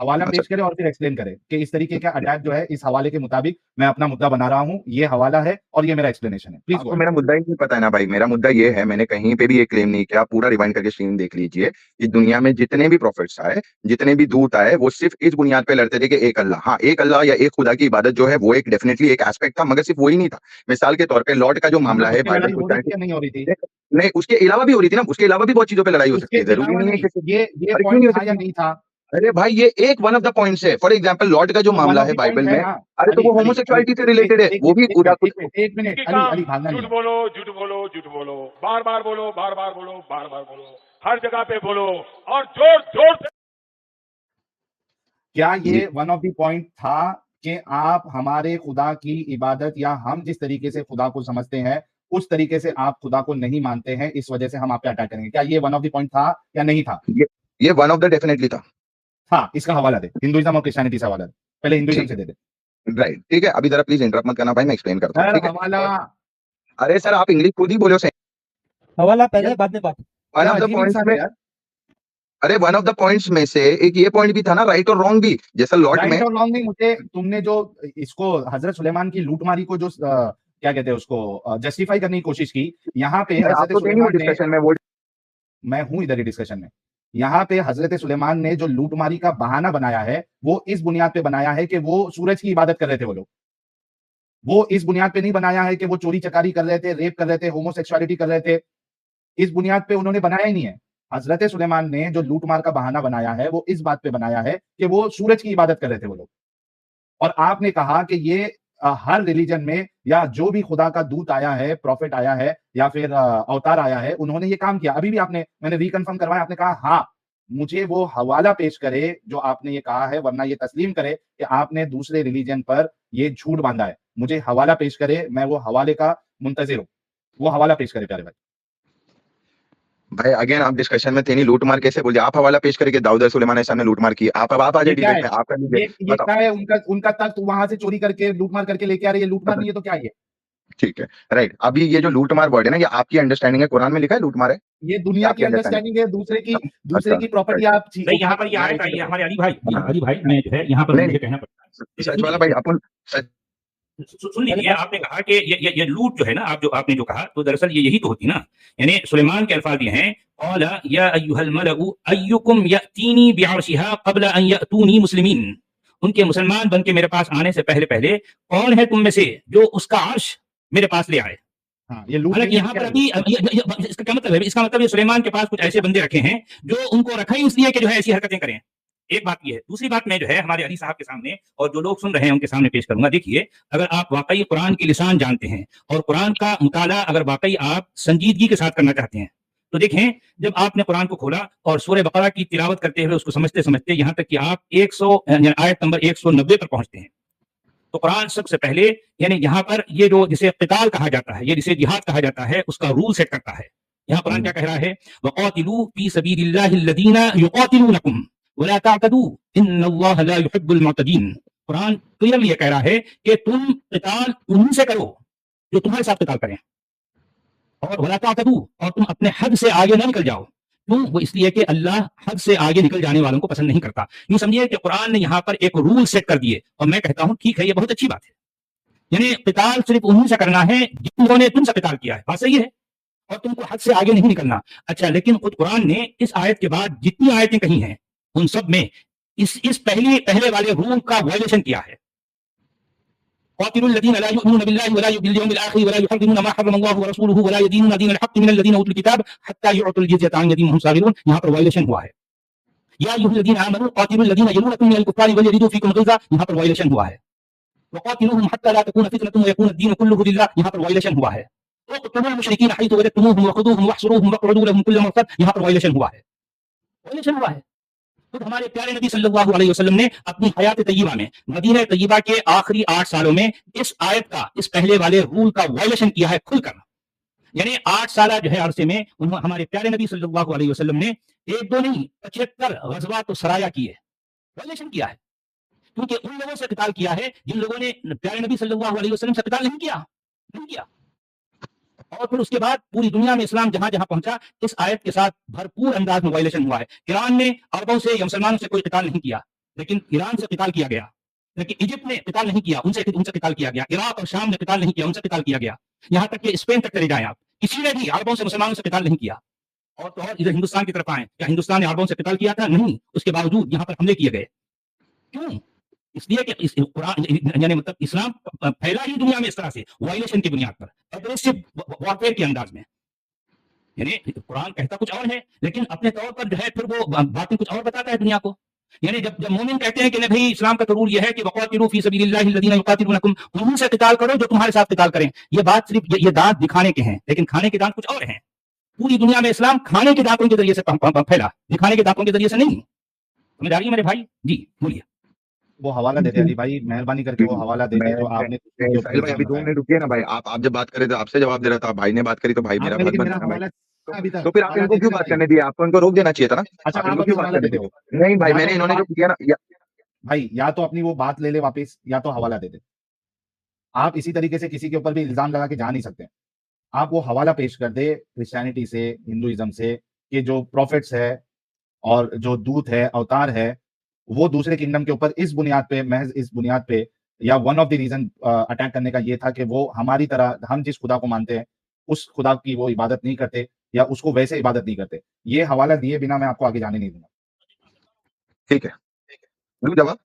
हवाला अच्छा। पेश करें और फिर एक्सप्लेन करें कि इस तरीके का अटैक जो है, इस हवाले के मुताबिक मैं अपना मुद्दा बना रहा हूँ, ये हवाला है और ये मेरा एक्सप्लेनेशन है। प्लीज़ गो आपको अहेड। मेरा मुद्दा ही नहीं पता है ना भाई, मेरा मुद्दा ये है मैंने कहीं पे भी ये क्लेम नहीं किया, आप पूरा रिवाइंड करके स्ट्रीम देख लीजिए कि दुनिया में जितने भी प्रॉफिट्स आए, जितने भी दूत आए, वो सिर्फ इस बुनियाद पे लड़ते थे कि एक अल्लाह। हाँ, एक अल्लाह या एक खुदा की इबादत जो है वो एक डेफिनिटली एक एस्पेक्ट था मगर सिर्फ वही नहीं था। मिसाल के तौर पे लॉर्ड का जो मामला मतलब है उस पे बाइबल लड़ाई हो रही थी या नहीं हो रही थी? नहीं उसके अलावा भी हो रही थी ना, उसके अलावा भी बहुत चीज़ों पे लड़ाई हो सकती उसके है। ज़रूरी अलावा नहीं है नहीं, कि ये अरे क्यों पॉइंट नहीं हो था या सकती? नहीं था? अरे भाई ये एक वन ऑफ द पॉइंट्स है। फॉर एग्जांपल लॉर्ड का जो वन मामला ऑफ है द पॉइंट बाइबल है। में, हाँ अरे तो अली वो अली अली होमोसेक्सुअलिटी से एक रिलेटेड है, एक वो भी एक पूरा मिनट कुछ। एक मिनट की अली काम अली भागना नहीं झूठ है। बोलो झूठ बोलो झूठ बोलो, बार बार बोलो बार बार बोलो बार बार बोलो, हर जगह पे बोलो और जोर जोर से। क्या जी ये वन ऑफ द पॉइंट था कि आप हमारे खुदा की इबादत या हम जिस तरीके से खुदा को समझते हैं उस तरीके से आप खुदा को नहीं मानते हैं, इस वजह से हम आप पे अटैक करेंगे? क्या ये वन ऑफ द पॉइंट था या नहीं था? ये वन ऑफ द डेफिनेटली था। हाँ, इसका हवाला दे, हिंदुइज्म और क्रिश्चियनिटी से हवाला दे। पहले हिंदुइज्म ठीक से दे दे। राइट, ठीक है, अभी जरा प्लीज इंटरप्ट मत करना भाई, मैं एक्सप्लेन करता हूँ, सर ठीक है। हवाला अरे सर आप इंग्लिश खुद ही बोलो सही। हवाला पहले यार बाद में बात। वन क्या ऑफ द अजीब पॉइंट्स इंसान में, है यार। अरे वन ऑफ द पॉइंट्स में से एक ये पॉइंट भी था ना, राइट और रॉन्ग भी, जैसा लॉट में। राइट और रॉन्ग नहीं, मुझे तुमने जो इसको हजरत सुलेमान की लूटमारी को जो क्या कहते हैं उसको जस्टिफाई करने की कोशिश की, यहाँ पे आप हजरत तो थे नहीं वो सुलेमान ने, डिस्कशन में, वो मैं हूं इधर ही डिस्कशन में, यहाँ पे हजरत सुलेमान ने जो लूटमारी का बहाना बनाया है वो इस बुनियाद पे बनाया है कि वो सूरज की इबादत कर रहे थे वो लोग। वो इस बुनियाद पे नहीं बनाया है कि वो चोरी चकारी कर रहे थे, रेप कर रहे थे, होमोसेक्सुअलिटी कर रहे थे। इस बुनियाद पे उन्होंने बनाया ही नहीं है। हजरत सुलेमान ने जो लूटमार का बहाना बनाया है वो इस बात पे बनाया है कि वो सूरज की इबादत कर रहे थे वो लोग। और आपने कहा कि ये हर रिलीजन में या जो भी खुदा का दूत आया है, प्रॉफिट आया है या फिर अवतार आया है, उन्होंने ये काम किया। अभी भी आपने, मैंने रिकन्फर्म करवाया, आपने कहा हाँ मुझे वो हवाला पेश करे जो आपने ये कहा है, वरना ये तस्लीम करे कि आपने दूसरे रिलीजन पर ये झूठ बांधा है। मुझे हवाला पेश करे, मैं वो हवाले का मुंतजिर हूं। वो हवाला पेश करे प्यारे भाई। भाई अगेन आप डिस्कशन में थे नहीं, लूट मार कैसे बोलिए, आप हवाला पेश करेंगे दाऊद और सुलेमान ने लूट मार की। आप आ जाए ये क्या डिबेट है? में, आपका लीजिए, ये बताओ। क्या है? उनका उनका तख्त वहां से चोरी करके लूटमार करके लेके आ रही है, लूटमार नहीं है तो क्या है ये? ठीक है, राइट। अभी ये जो लूट मार वर्ड है ना, ये आपकी अंडरस्टैंडिंग है, कुरान में लिखा है लूट मार है, ये दुनिया की आपकी अंडरस्टैंडिंग है, दूसरे अच्छा की प्रॉपर्टी राइट। आप नहीं यहाँ पर ये आयत आई है हमारे अली भाई, अली भाई मैं जो है यहाँ पर नहीं मुझे कहना पड़ता है। सच वाला भाई, अपन सच सुन लीजिए, आपने कहा कि ये लूट जो है ना, आपने जो कहा, तो दरअसल ये यही तो होती ना। यानी सुलेमान के अल्फाज ये हैं, क़ाला या अय्युहल मलअ अय्युकुम यअतीनी बिअर्शिहा क़ब्ल अन यअतूनी मुस्लिमीन। उनके मुसलमान बन के मेरे पास आने से पहले पहले कौन है तुम में से जो उसका अर्श मेरे पास ले आए। हाँ, ये लूट हालांकि यहाँ पर अभी इसका क्या मतलब है? इसका मतलब ये सुलेमान के पास कुछ ऐसे बंदे रखे हैं जो उनको रखा ही इसलिए कि जो है ऐसी हरकतें करें। एक बात ये है। दूसरी बात मैं जो है हमारे अली साहब के सामने और जो लोग सुन रहे हैं उनके सामने पेश करूंगा। देखिए, अगर आप वाकई कुरान की लिसान जानते हैं और कुरान का मुताला अगर वाकई आप संजीदगी के साथ करना चाहते हैं, तो देखें, जब आपने कुरान को खोला और सूरह बकरा की तिलावत करते हुए उसको समझते समझते यहाँ तक कि आप आयत नंबर 190 पर पहुंचते हैं, तो कुरान सबसे पहले यानी यहाँ पर ये जो जिसे क़िताल कहा जाता है, ये जिसे जिहाद कहा जाता है, उसका रूल सेट करता है। यहाँ कुरान क्या कह रहा है? वक़ातिलू फी सबीलिल्लाहि अल्लज़ीना युक़ातिलूनकुम वला तअतदू इन्नल्लाहा ला युहिब्बुल मुअतदीन। कुरान क्लियरली ये कह रहा है कि तुम क़िताल उन्हीं से करो जो तुम्हारे साथ क़िताल करें, और वला तअतदू, और तुम अपने हद से आगे ना निकल जाओ। क्यों? वो इसलिए कि अल्लाह हद से आगे निकल जाने वालों को पसंद नहीं करता। यूं समझिए कि कुरान ने यहाँ पर एक रूल सेट कर दिए, और मैं कहता हूं ठीक है, ये बहुत अच्छी बात है। यानी क़िताल सिर्फ उन्हीं से करना है जिन लोगों ने तुमसे क़िताल किया है, बात सही है, और तुमको हद से आगे नहीं निकलना। अच्छा, लेकिन खुद कुरान ने इस आयत के बाद जितनी आयतें कही हैं उन सब में इस पहले वाले रूल का वायलेशन किया है। क़ातिलुल लज़ीना ला युमिनूना बिल्लाहि वला बिल यौमिल आखिर वला युहर्रिमूना मा हर्रमल्लाहु व रसूलुहु वला यदीनूना दीनल हक़्क़ि मिनल लज़ीना ऊतुल किताब हत्ता युअतुल जिज़्यता अन यदीन वहुम सागिरून। यहाँ पर वायलेशन हुआ है। या अय्युहल लज़ीना आमनू क़ातिलुल लज़ीना यलूनकुम मिनल कुफ़्फ़ारि वलयजिदू फ़ीकुम ग़िल्ज़ा। यहाँ पर वायलेशन हुआ है। वक़ातिलूहुम हत्ता ला तकूना फ़ितनतुन व यकूना अद-दीनु कुल्लुहु लिल्लाह। यहाँ पर वायलेशन हुआ है। वक़्तुलूल मुशरिकीन हय्थु वजदतमूहुम वख़ुज़ूहुम वहसुरूहुम वक़उदू लहुम कुल्ल मरसद। यहाँ पर वायलेशन हुआ है। वायलेशन हुआ है। खुद हमारे प्यारे नबी सल्लल्लाहु अलैहि वसल्लम ने अपनी हयात तय्यबा में, मदीना तय्यबा के आखिरी 8 सालों में इस आयत का, इस पहले वाले रूल का वायलेशन किया है खुलकर। यानी 8 साल जो है अरसे में हमारे प्यारे नबी सल्लल्लाहु अलैहि वसल्लम ने एक दो नहीं 75 ग़ज़वात सराया किए, वायलेशन किया है। क्योंकि उन लोगों से क़िताल किया है जिन लोगों ने प्यारे नबी सल्लल्लाहु अलैहि वसल्लम से क़िताल नहीं किया। और फिर उसके बाद पूरी दुनिया में इस्लाम जहां जहां पहुंचा, इस आयत के साथ भरपूर अंदाज में वायलेशन हुआ है। ईरान ने अरबों से या मुसलमानों से कोई क़िताल नहीं किया, लेकिन ईरान से क़िताल किया गया। लेकिन इजिप्ट ने क़िताल नहीं किया, उनसे क़िताल किया गया। इराक और शाम ने क़िताल नहीं किया, उनसे क़िताल किया गया। यहाँ तक कि स्पेन तक चले जाएं आप, किसी ने भी अरबों से मुसलमानों से क़िताल नहीं किया। और तो और इधर हिंदुस्तान की तरफ आए, क्या हिंदुस्तान ने अरबों से क़िताल किया था? नहीं। उसके बावजूद यहाँ पर हमले किए गए। क्यों? इसलिए कि इस कुरान यानी मतलब इस्लाम फैला ही दुनिया में इस तरह से वायलेशन की बुनियाद पर, एग्रेसिव वॉरफेयर के अंदाज में। यानी कुरान कहता कुछ और है, लेकिन अपने तौर पर जो है फिर वो बातें कुछ और बताता है दुनिया को। यानी जब जब मोमिन कहते हैं कि नहीं भाई इस्लाम का तो रूल यह है कि वक़ातिलू फी सबिलिल्लाहि अलज़ीना युक़ातिलूनकुम, उनसे क़िताल करो जो तुम्हारे साथ क़िताल करें। ये बात सिर्फ ये दांत दिखाने के हैं, लेकिन खाने के दांत कुछ और हैं। पूरी दुनिया में इस्लाम खाने के दांतों के जरिए से फैला, दिखाने के दांतों के जरिए से नहीं। समझ आ रही है मेरे भाई? जी बोलिए। वो हवाला दे दे अली भाई, मेहरबानी करके वो हवाला दे दे जो आपने दूसरे के ऊपर साहिल भाई इल्जाम अभी 2 लगाया। मिनट रुकिए ना भाई। आप जब बात कर रहे थे आपसे जवाब दे रहा था, भाई ने बात करी तो भाई मेरा आपने भाग लेकिन बन मेरा रहा है भाई। हवाला अभी तक तो फिर आप हवाला इनको दे क्यों दे ना बात भाई। करने दिए? आपको इनको रोक देना चाहिए था ना। अच्छा आप आप इनको अभी क्यों बात हवाला करने दे दिए? दो नहीं भाई, या मैंने तो इन्होंने जो बात, किया ना भाई या तो अपनी वो बात ले ले वापस या तो हवाला दे दे। आप इसी तरीके से किसी के ऊपर भी इल्जाम लगा के जा नहीं सकते। आप वो हवाला पेश कर दे क्रिश्चियनिटी से, हिंदुइज्म से, कि जो प्रॉफिट्स है और जो दूत है, अवतार है, वो दूसरे किंगडम के ऊपर इस बुनियाद पे, महज इस बुनियाद पे, या one of the reason attack करने का ये था कि वो हमारी तरह हम जिस खुदा को मानते हैं उस खुदा की वो इबादत नहीं करते या उसको वैसे इबादत नहीं करते। ये हवाला दिए बिना मैं आपको आगे जाने नहीं दूंगा। ठीक है, दूं जवाब?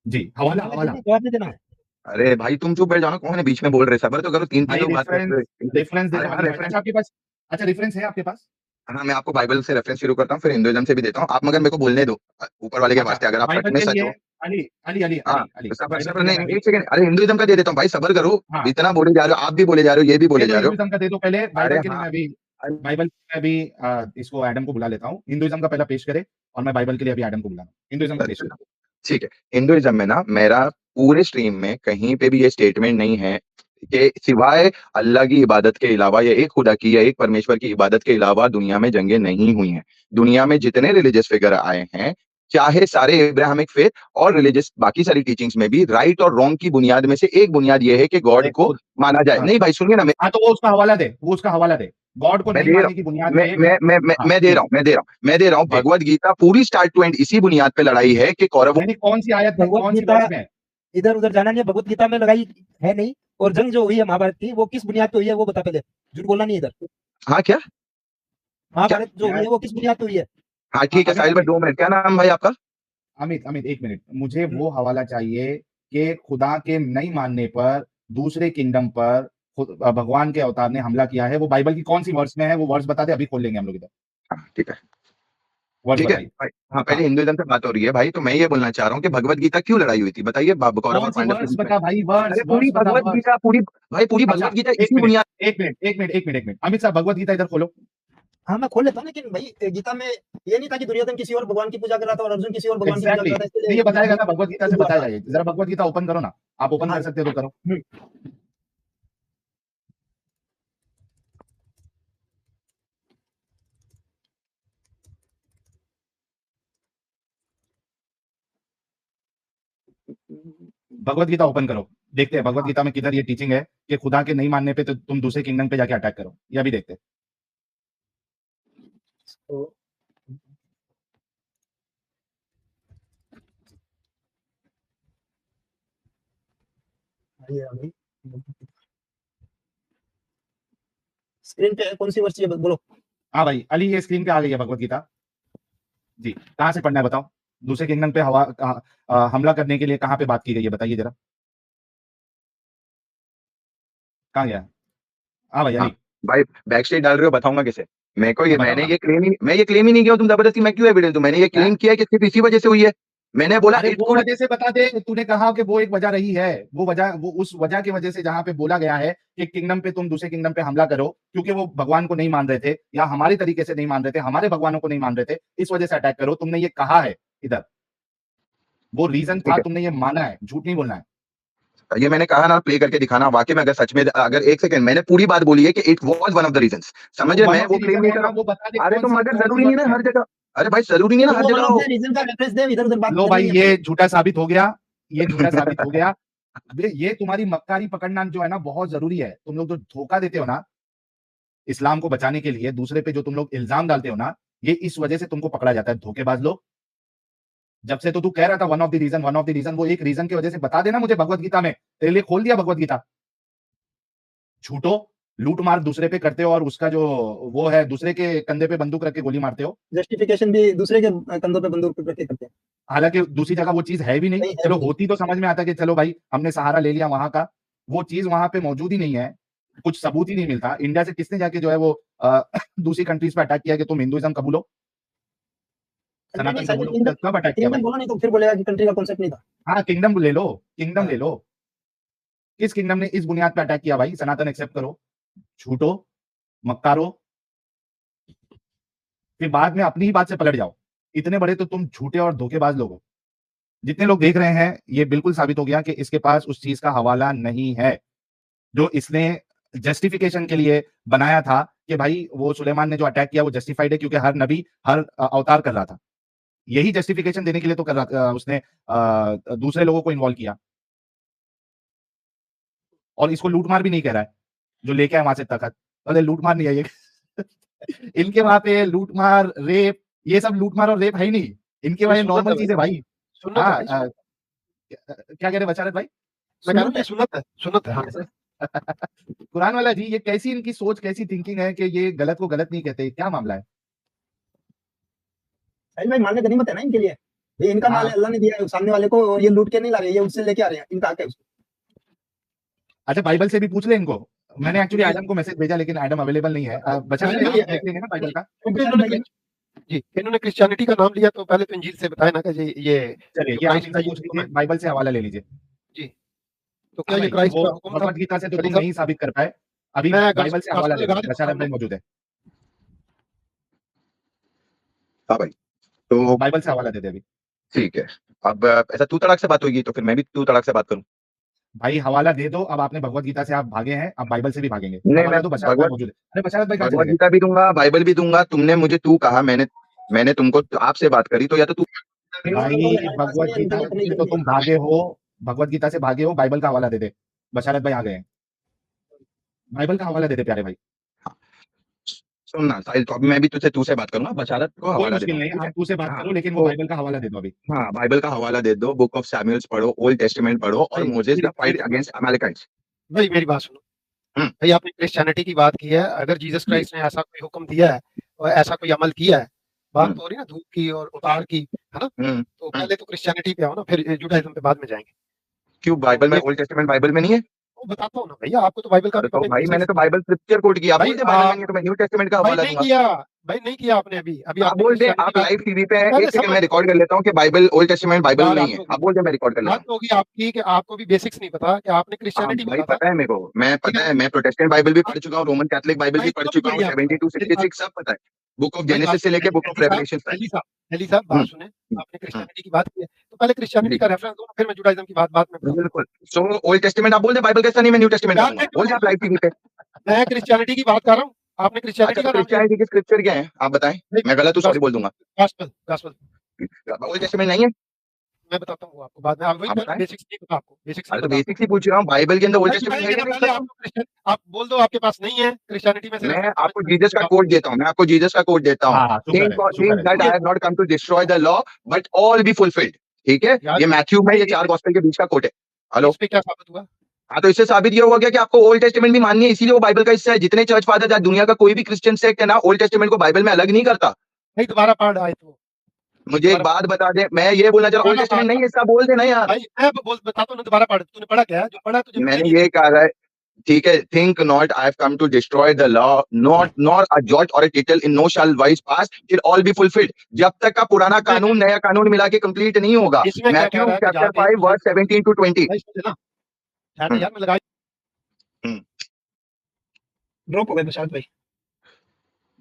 जी हवाला हवाला। जवाब नहीं देना है। अरे भाई तुम चुप बैठ जाओ ना, कौन है बीच में बोल रहे? सबर तो करो, 3 भाई लोग बात कर रेफरेंस, रहे हैं। रेफरेंस दे अरे दो हाँ अली भाई। रेफरेंस, अच्छा आपके पास, अच्छा रेफरेंस है आपके पास? हाँ मैं आपको बाइबल से रेफरेंस शुरू करता हूँ, फिर हिंदुइज्म से भी देता हूँ। आप मगर मेरे को बोलने दो, ऊपर वाले के अच्छा वास्ते, अगर आप सच बाइबल में के सच लिए हो। अली अली अली हाँ अली अली सबर बाइबल सबर, के लिए नहीं मैं नहीं, भी, एक सेकंड, अरे हिंदुइज्म का दे देता हूँ भाई, सबर करो। हाँ इतना बोले जा रहे हो, आप भी बोले जा रहे हो, ये भी दे बोले दो जा रहे हो। हिंदुइज्म का दे दो पहले। अरे बाइबल के लिए हाँ, मैं भी, बाइबल के लिए मैं भी इसको एडम को बुला लेता हूँ। हिंदुइज्म का पहला पेश करे और मैं बाइबल के लिए अभी एडम को बुला रहा हूँ। हिंदुइज्म का पेश करे। ठीक है। हिंदुइज्म में ना मेरा पूरे स्ट्रीम में कहीं पे भी ये स्टेटमेंट नहीं है कि सिवाय अल्लाह की इबादत के अलावा या एक खुदा की या एक परमेश्वर की इबादत के अलावा दुनिया में जंगें नहीं हुई हैं। दुनिया में जितने रिलीजियस फिगर आए हैं, चाहे सारे इब्राहिमिक फेथ और रिलीजियस बाकी सारी टीचिंग्स में भी राइट और रॉन्ग की बुनियाद में से एक बुनियाद ये है कि गॉड अरे को खुद, माना जाए। हाँ नहीं भाई सुनिए ना, हाँ तो वो उसका हवाला दे, वो उसका हवाला दे। गॉड को मैं नहीं दे रहा मानने की बुनियाद हूँ, पे एक है। हाँ मैं दे रहा जी हूँ, मैं दे रहा हूँ। जी। भगवत गीता पूरी स्टार्ट टू एंड इसी बुनियाद पे लड़ाई है कि कौरवों नहीं नहीं, कौन सी आयत में, भगवत कौन सी गीता वर्ष में है? इधर उधर जाना नहीं है, भगवत गीता में लगाई है नहीं। और जंग जो हुई है महाभारत की, वो किस बुनियाद पे हुई है वो बता पहले। झूठ बोलना नहीं इधर। हाँ क्या महाभारत जो हुई यार है वो किस बुनियाद पे हुई है? हाँ ठीक है अगर साहिल भाई, अमित 2 मिनट, क्या नाम भाई आपका? अमित अमित एक मिनट, मुझे वो हवाला चाहिए कि खुदा के नहीं मानने पर दूसरे किंगडम पर भगवान के अवतार ने हमला किया है। वो बाइबल की कौन सी वर्ष में है वो वर्ष बता दे, अभी खोल लेंगे हम लोग इधर। हाँ ठीक है, वर्ष ठीक है बताइए। भाई। हाँ हाँ पहले हिंदुइज्म से बात हो रही है भाई, तो मैं ये बोलना चाह रहा हूँ कि भगवत गीता क्यों लड़ाई हुई थी, बताइए। कौरव कौन और सी पांडव के वर्ष बीच में। बता भाई, वर्ष अरे पूरी वर्ष बता भगवत वर्ष। गीता, पूरी भाई पूरी अच्छा भगवत गीता एक इसी मिनट बुनियाद। एक मिनट एक मिनट एक मिनट एक मिनट, अमित साहब भगवत गीता इधर खोलो। हाँ मैं खोल लेता हूँ, लेकिन भाई गीता में ये नहीं था कि दुर्योधन किसी और भगवान की पूजा कर रहा था और अर्जुन किसी और भगवान की पूजा कर एग्जैक्टली रहा था। नहीं, ये बताएगा ना, भगवत गीता से हुआ बताएगा। था। ये जरा भगवत गीता ओपन करो ना, आप ओपन हाँ, कर सकते हो तो करो। भगवत गीता ओपन करो, देखते हैं भगवत गीता में किधर ये टीचिंग है कि खुदा के नहीं मानने पे तो तुम दूसरे किंगडम पे जाके अटैक करो। ये अभी देखते हैं। तो ये अभी स्क्रीन पे कौन सी वर्ष है बोलो। हाँ भाई अली, ये स्क्रीन पे आ गई है भगवत गीता जी। कहाँ से पढ़ना है बताओ? दूसरे किंगडम पे हमला करने के लिए कहाँ पे बात की गई है बताइए जरा, कहाँ गया? हाँ भाई हाँ अली, भाई बैक स्टेज डाल रहे हो, बताऊंगा कैसे। मेरे को ये, बताओ ना। मैं ये क्लेम ही नहीं किया हूं, तुम जबरदस्ती मैं क्यों एविडेंस दूं? मैंने ये क्लेम किया है कि सिर्फ इसी वजह से हुई है। मैंने बोला अरे इट वो कुड। वजह से बता दे, तूने कहा कि वो एक वजह रही है, वो वजह, वो उस वजह की वजह से जहां पे बोला गया है कि किंगडम पे तुम दूसरे किंगडम पे हमला करो क्योंकि वो भगवान को नहीं मान रहे थे या हमारे तरीके से नहीं मान रहे थे, हमारे भगवानों को नहीं मान रहे थे, इस वजह से अटैक करो, तुमने ये कहा है इधर। वो रीजन था, ठीक तुमने ये माना है, झूठ नहीं बोलना है। है, ये मैंने कहा ना, प्ले करके दिखाना वाकई में। अगर सच में, अगर एक सेकंड, मैंने पूरी बात बोली है कि it was one of the reasons, समझ रहे? वन मैं ऑफ वो द क्लेम रीजन नहीं है कर ना, रहा वो बता दे हूं। अरे तो मगर कौन सी जरूरी नहीं है वर्ष ना में। हर जगह। अरे भाई जरूरी नहीं है तो ना हर वो वन जगह ऑफ हो। द रीजन का रेफरेंस दे, इधर उधर बात लो करनी भाई नहीं है ये भाई। झूठा साबित हो गया, ये झूठा साबित हो गया। ये तुम्हारी मक्कारी पकड़ना जो है ना बहुत जरूरी है। तुम लोग जो धोखा देते हो ना इस्लाम को बचाने के लिए, दूसरे पे जो तुम लोग इल्जाम डालते हो ना, ये इस वजह से तुमको पकड़ा जाता है, धोखेबाज लोग। जब से तो तू कह रहा था one of the reason, one of the reason, वो एक रीजन की वजह से बता देना मुझे भगवत गीता में, तेरे लिए खोल दिया भगवत गीता। झूठो, लूट मार दूसरे पे करते हो और उसका जो वो है दूसरे के कंधे पे बंदूक रख के गोली मारते हो। जस्टिफिकेशन भी दूसरे के कंधों पे बंदूक रख के करते हैं। हालांकि दूसरी जगह वो चीज है भी नहीं। नहीं है चलो भी नहीं। होती तो समझ में आता कि चलो भाई हमने सहारा ले लिया वहां का, वो चीज वहां पे मौजूद ही नहीं है, कुछ सबूत ही नहीं मिलता। इंडिया से किसने जाके जो है वो दूसरी कंट्रीज पे अटैक किया कि तुम हिंदुइज्म कबूलो? सनातन नहीं, प्रभु लोग किंगडम कब अटैक किया भाई? किंगडम बोलो नहीं तो फिर बोलेगा कि कंट्री का कॉन्सेप्ट नहीं था। हाँ किंगडम ले लो, किंगडम हाँ। ले लो। किस किंगडम ने इस बुनियाद पे अटैक किया भाई? सनातन एक्सेप्ट करो, झूठो, मक्कारो, फिर बाद में अपनी ही बात से पलट जाओ। इतने बड़े तो तुम झूठे और धोखेबाज लोग हो। जितने लोग देख रहे हैं ये बिल्कुल साबित हो गया कि इसके पास उस चीज का हवाला नहीं है जो इसने जस्टिफिकेशन के लिए बनाया था कि भाई वो सुलेमान ने जो अटैक किया वो जस्टिफाइड है क्योंकि हर नबी हर अवतार कर रहा था। यही जस्टिफिकेशन देने के लिए तो कर रहा उसने दूसरे लोगों को इन्वॉल्व किया। और इसको लूटमार भी नहीं कह रहा है जो लेके आए वहां से तखत। अरे लूटमार नहीं है ये इनके वहां पे लूटमार रेप ये सब लूटमार और रेप है ही नहीं। इनके वहां नॉर्मल चीज है भाई। सुन्नत है हाँ भाई, सुन्नत। क्या कह रहे बचारत भाई? मैं कह रहा हूँ ये सुन्नत है, सुन्नत है। हाँ। कुरान वाला जी ये कैसी इनकी सोच कैसी थिंकिंग है कि ये गलत को गलत नहीं कहते? क्या मामला है? साहिल भाई माल में गनीमत है ना इनके लिए, ये इनका माल हाँ। है, अल्लाह ने दिया है सामने वाले को, और ये लूट के नहीं ला रहे, ये उससे लेके आ रहे हैं, इनका हक है उसको। अच्छा बाइबल से भी पूछ ले इनको। मैंने एक्चुअली एडम को मैसेज भेजा लेकिन एडम अवेलेबल नहीं है। बचा नहीं, देख लेंगे ना बाइबल का। क्योंकि इन्होंने जी, इन्होंने क्रिश्चियनिटी का नाम लिया तो पहले तो इंजील से बताया ना कि ये चलिए जो ये आप क्राइस्ट इनसे का ये पूछ हुक्म लीजिए, बाइबल से हवाला ले लीजिए। जी, तो क्या हाँ ये भाई, क्राइस्ट वो का हुक्म था? भगवत गीता से तो अली तुम साहब, नहीं साबित कर पाए। अभी मैं बाइबल से हवाला gospel ले लगा लो, देता हूँ बशारत भाई सामने। मौजूद है। हाँ भाई, तो बाइबल से हवाला दे दे अभी। ठीक है। अब ऐसा तू तड़ाक से बात होगी तो फिर मैं भी तू तड़ाक से बात करूं। भाई हवाला दे दो। अब आपने भगवत गीता से आप भागे हैं, अब बाइबल से भी भागेंगे। नहीं, हवाला मैं दो, बशारत भाई भगवत मौजूद है। अरे बशारत भाई कहाँ चले भगवत गए? गीता भी दूंगा, बाइबल भी दूंगा। तुमने मुझे तू कहा, मैंने तुमको आपसे बात करी, तो या तो तू भाई भगवत गीता से तो तुम भागे हो, भगवत गीता से भागे हो। बाइबल का हवाला दे दे। बशारत भाई आ गए हैं। बाइबल का हवाला दे दे प्यारे भाई। सुनना साहिल, तो अभी मैं भी तुझसे तू से बात करूंगा, बशारत को कोई हवाला मुश्किल देता नहीं, हूँ, ठीक है? आप तू से बात हाँ, करो लेकिन वो तो बाइबल का हवाला दे दो अभी। हाँ, बाइबल का हवाला दे दो। बुक ऑफ सैमुएल्स पढ़ो, ओल्ड टेस्टामेंट पढ़ो, और भाई, मोजेस का मेरी- फाइट मेरी- अगेंस्ट अमालेकाइट्स। भाई मेरी बात सुनो। हम्म। भाई आपने क्रिश्चियनिटी की बात की है, अगर जीसस क्राइस्ट ने ऐसा कोई हुक्म दिया है और ऐसा कोई अमल किया है, बात तो हो रही ना धूप की और उतार की, है ना? तो पहले तो क्रिश्चियनिटी पे आओ ना, फिर जुडाइज्म पे बाद में जाएंगे। क्यों बाइबल में ये- ओल्ड टेस्टामेंट बाइबल में नहीं है? वो बताता हूँ ना भैया, आपको तो बाइबल का अरे भी तो पता भाई नहीं। मैंने तो बाइबल स्क्रिप्चर कोट किया। भाई, बोल दे बाइबल में नहीं है तो मैं न्यू टेस्टामेंट का भाई हवाला नहीं दूंगा। किया, भाई नहीं किया आपने अभी आप आपने बोल दे, क्रिश्चियनिटी आप का- लाइव टीवी पे हैं, पहले एक सेकंड समझ- मैं रिकॉर्ड कर लेता हूँ कि बाइबल ओल्ड टेस्टामेंट बाइबल यार, में नहीं है। आपको- आप बोल दे, मैं रिकॉर्ड कर लेता बात हूँ। तो होगी आपकी कि आपको भी बेसिक्स नहीं पता कि आपने क्रिश्चियनिटी भाई बोला था। पता है मेरे को, मैं ठीक पता है। है, मैं प्रोटेस्टेंट बाइबल भी पढ़ चुका हूँ, रोमन कैथोलिक बाइबल भी भाई, पढ़ तो भी चुका हूँ, बढ़िया 72 बात है। 66 सब पता है। बुक ऑफ भाई, जेनेसिस से लेके बुक ऑफ रेवलेशन तक। एली साहब बात सुने, आपने क्रिश्चियनिटी की बात की है तो पहले क्रिश्चियनिटी जी। का रेफरेंस दो, फिर मैं जुडाइज्म की बात बाद में बताऊंगा। बिल्कुल। सो ओल्ड टेस्टामेंट आप बोल दे, बाइबल कैसा नहीं, मैं न्यू टेस्टामेंट यार, दूंगा। बोल दे आप लाइव टीवी पे। मैं क्रिश्चियनिटी की बात कर रहा हूँ, आपने अच्छा, क्रिश्चियनिटी तो का नाम लिया। क्रिश्चियनिटी के स्क्रिप्चर क्या है आप बताएं? मैं गलत हूँ, सॉरी बोल दूंगा। गॉस्पेल गॉस्पेल ओल्ड टेस्टामेंट नहीं है? मैं बताता हूँ आपको बाद में। आप वही आप बताएं। बेसिक्स नहीं पता आपको, बेसिक्स अरे नहीं तो पता बेसिक्स ही पूछ रहा हूँ, बाइबल के अंदर ओल्ड भाई, टेस्टामेंट पहले है पहले नहीं? आपको आप बोल दो आपके पास नहीं है क्रिश्चियनिटी में से मैं reference आपको समझ- जीसस का कोट देता हूँ, मैं आपको जीसस का कोट देता हूँ। हाँ शुक्र है, थिंक शुक्र है। that I have not come to destroy the law but all be fulfilled। ठीक है, यार, ये मैथ्यू में, ये भाई, 4 गॉस्पेल के बीच का कोट है। हेलो, इस पे क्या साबित हुआ? हाँ, तो इससे साबित ये हुआ कि आपको ओल्ड टेस्टामेंट भी माननी है, इसीलिए वो बाइबल का हिस्सा है। जितने चर्च फादर आज दुनिया का कोई भी क्रिश्चियन सेक्ट है ना, ओल्ड टेस्टामेंट को बाइबल में अलग नहीं करता। नहीं, दोबारा पढ़ आए तो मुझे एक बात बता दे, मैं ये बोलना चाह रहा हूँ, ओल्ड टेस्टामेंट नहीं है इसका बोल देना यार। भाई मैं बताता हूँ ना, दोबारा पढ़। तूने पढ़ा क्या है? जो पढ़ा तुझे मैंने ये कहा है, ठीक है, think not I have come to destroy the law not nor a jot or a tittle in no shall wise pass till all be fulfilled. जब तक का पुराना कानून नया कानून मिला के कंप्लीट नहीं होगा। इसमें क्या कह मैथ्यू रहा है कि चैप्टर जहाँ 5 वर्स 17 to 20। भाई सुन लेना, शायद यार मैं लगा ड्रॉप हो गए प्रशांत भाई।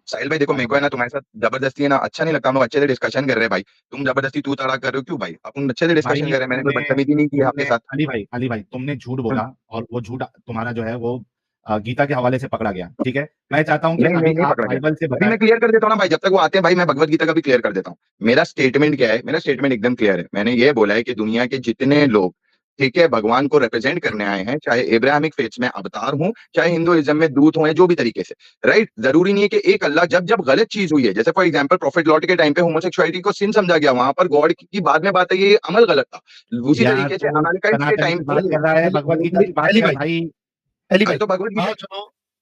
साहिल भाई देखो, मेरे को है ना तुम्हारे साथ जबरदस्ती है ना अच्छा नहीं लगता। हम लोग अच्छे से डिस्कशन कर रहे हैं भाई, तुम जबरदस्ती तू तड़ा कर रहे हो क्यों भाई? अपन अच्छे से डिस्कशन भाई, कर रहे हैं, मैंने कोई तुमने- बदतमीजी नहीं की है आपके तुमने- साथ। अली भाई तुमने झूठ बोला और वो झूठ तुम्हारा जो है वो गीता के हवाले से पकड़ा गया। ठीक है, मैं चाहता हूँ कि नहीं, अभी नहीं आप पकड़ा गया। बाइबल से अभी बताएं। मैं क्लियर कर देता हूँ ना भाई, जब तक वो आते हैं भाई, मैं भगवत गीता का भी क्लियर कर देता हूँ। मेरा स्टेटमेंट क्या है? मेरा स्टेटमेंट एकदम क्लियर है। मैंने ये बोला है कि दुनिया के जितने लोग, ठीक है, भगवान को रिप्रेजेंट करने आए हैं, चाहे इब्राहिमिक फेथ्स में अवतार हूं, चाहे हिंदुइज्म में दूत हो, जो भी तरीके से, राइट? जरूरी नहीं है कि एक अल्लाह, जब जब गलत चीज हुई है, जैसे फॉर एग्जांपल प्रॉफिट लॉट के टाइम पे होमोसेक्सुअलिटी को सिन समझा गया, वहां पर गॉड की बाद में बात है ये अमल गलत था। उसी यार, तरीके से तो अमालेकाइट्स के सनातन टाइम की बात कर रहा है, भगवत गीता की बात अली कर भाई, भाई। अली भाई तो भगवत गीता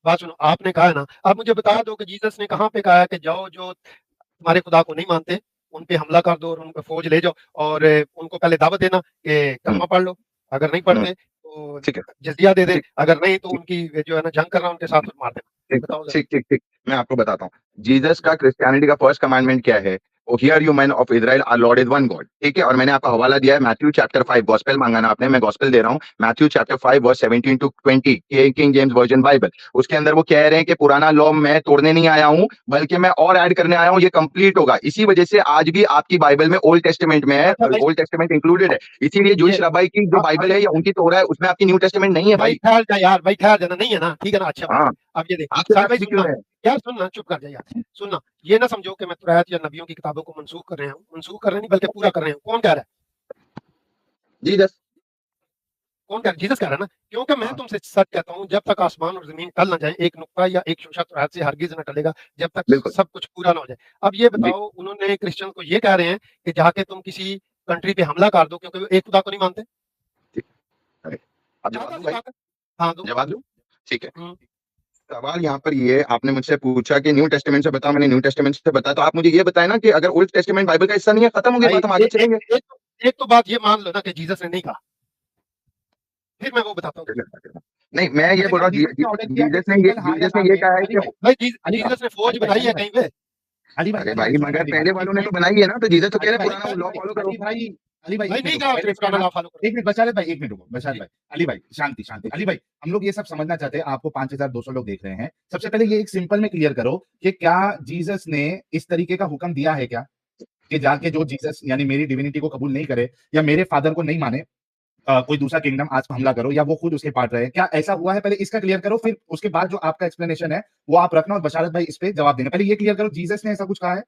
बात सुनो, आपने कहा है ना, आप मुझे बता दो कि जीसस ने कहाँ पे कहा है कि जाओ जो तुम्हारे खुदा को नहीं मानते उन पे हमला कर दो और उन पे फौज ले जाओ और उनको पहले दावत देना कि कलमा पढ़ लो, अगर नहीं पढ़ते तो ठीक है, जजिया दे दे, ठीक। अगर नहीं तो उनकी जो है ना जंग करना उनके साथ मार देना। ठीक बताओ जरा। ठीक ठीक ठीक, मैं आपको बताता हूँ। जीसस का क्रिश्चियनिटी का फर्स्ट कमांडमेंट क्या है? Hear you man of Israel our lord is one god, ठीक है। और मैंने आपका हवाला दिया है मैथ्यू चैप्टर 5, गॉस्पेल मांगा ना आपने, मैं गॉस्पेल दे रहा हूँ, Matthew chapter 5 verse 17 to 20, King James version Bible. उसके अंदर वो कह रहे हैं कि पुराना लॉ मैं तोड़ने नहीं आया हूँ, बल्कि मैं और ऐड करने आया हूँ, ये कंप्लीट होगा। इसी वजह से आज भी आपकी बाइबल में ओल्ड टेस्टमेंट में है, अच्छा भाई, ओल्ड टेस्टमेंट इंक्लूडेड है। इसीलिए जूइश ये रबाई की जो आप बाइबल है या उनकी तोरा है, उसमें आपकी न्यू टेस्टमेंट नहीं है भाई भाई। ठहर जा यार, भाई ठहर जाना, नहीं है ना, ठीक है ना, अच्छा बात हाँ, है। अब ये देख आपके साहिल पास भाई, भी क्यों सुनना है? यार, सुनना, चुप कर जा यार, सुनना, ये ना समझो कि मैं तुरैत या नबियों की किताबों को मनसूख कर रहे हैं, मनसूख कर रहे नहीं बल्कि पूरा कर रहे हैं। कौन कह रहा है? जीसस। कौन कह रहा है? जीसस कह रहा है ना, क्योंकि मैं हाँ, तुमसे सच कहता हूँ, जब तक आसमान और जमीन टल ना जाए, एक नुक्ता या एक शोशा तुरैत से हरगिज न टलेगा, जब तक बिल्कुल सब कुछ पूरा ना हो जाए। अब ये जी। बताओ, उन्होंने क्रिश्चियन को ये कह रहे हैं कि जाके तुम किसी कंट्री पे हमला कर दो, क्योंकि वो एक खुदा को नहीं मानते। ठीक है। अब जवाब ज्यादा दूं सी भाई? बात है। हाँ, दो। जवाब दूं? ठीक है। हम्म, सवाल यहाँ पर ये, आपने मुझसे पूछा कि न्यू टेस्टामेंट से बताओ, मैंने न्यू टेस्टामेंट से बताया, तो आप मुझे ये बताएं ना कि अगर ओल्ड टेस्टामेंट बाइबल का हिस्सा नहीं है, खत्म हो गई भाई बात, हम आगे चलेंगे। एक तो बात ये मान लो ना कि जीसस ने नहीं कहा, फिर मैं वो बताता हूँ। नहीं, मैं ये मैंने बोल कहा रहा हूँ, जीसस ने ऑर्डर किया कि जीसस ने सिंपल हाँ या ना ये में। कहा है अली कि भाई, भाई अली भाई, जीसस ने फौज अली भाई, बनाई अली है भाई, कहीं पे? अली भाई, अरे अली भाई, भाई, सुनो ना मगर अली भाई, पहले एक वालों ने तो मिनट, बनाई है ना, तो जीसस तो कह अली रहे भाई, पुराना लॉ फॉलो करो। अली भाई, अली भाई, भाई एक नहीं मिनट कहा रुको, उसने पहले पुराना कहना, लॉ फॉलो करो। एक मिनट बशारत भाई, एक मिनट रुको, बशारत जी, भाई, अली भाई, शांति शांति, अली भाई, हम लोग ये सब समझना चाहते हैं, आपको 5200 लोग देख रहे हैं। सबसे पहले ये एक सिंपल में क्लियर करो कि क्या जीसस ने इस तरीके का हुक्म दिया है क्या, कि जाके जो जीसस यानी मेरी डिविनिटी को कबूल नहीं करे या मेरे फादर को नहीं माने, कोई दूसरा किंगडम आज हमला करो या वो खुद उसके पार्ट रहे, क्या ऐसा हुआ है? पहले इसका क्लियर करो, फिर उसके बाद जो आपका एक्सप्लेनेशन है वो आप रखना, और बशारत भाई इस पे जवाब देना। पहले ये क्लियर करो, जीसस ने ऐसा कुछ कहा है?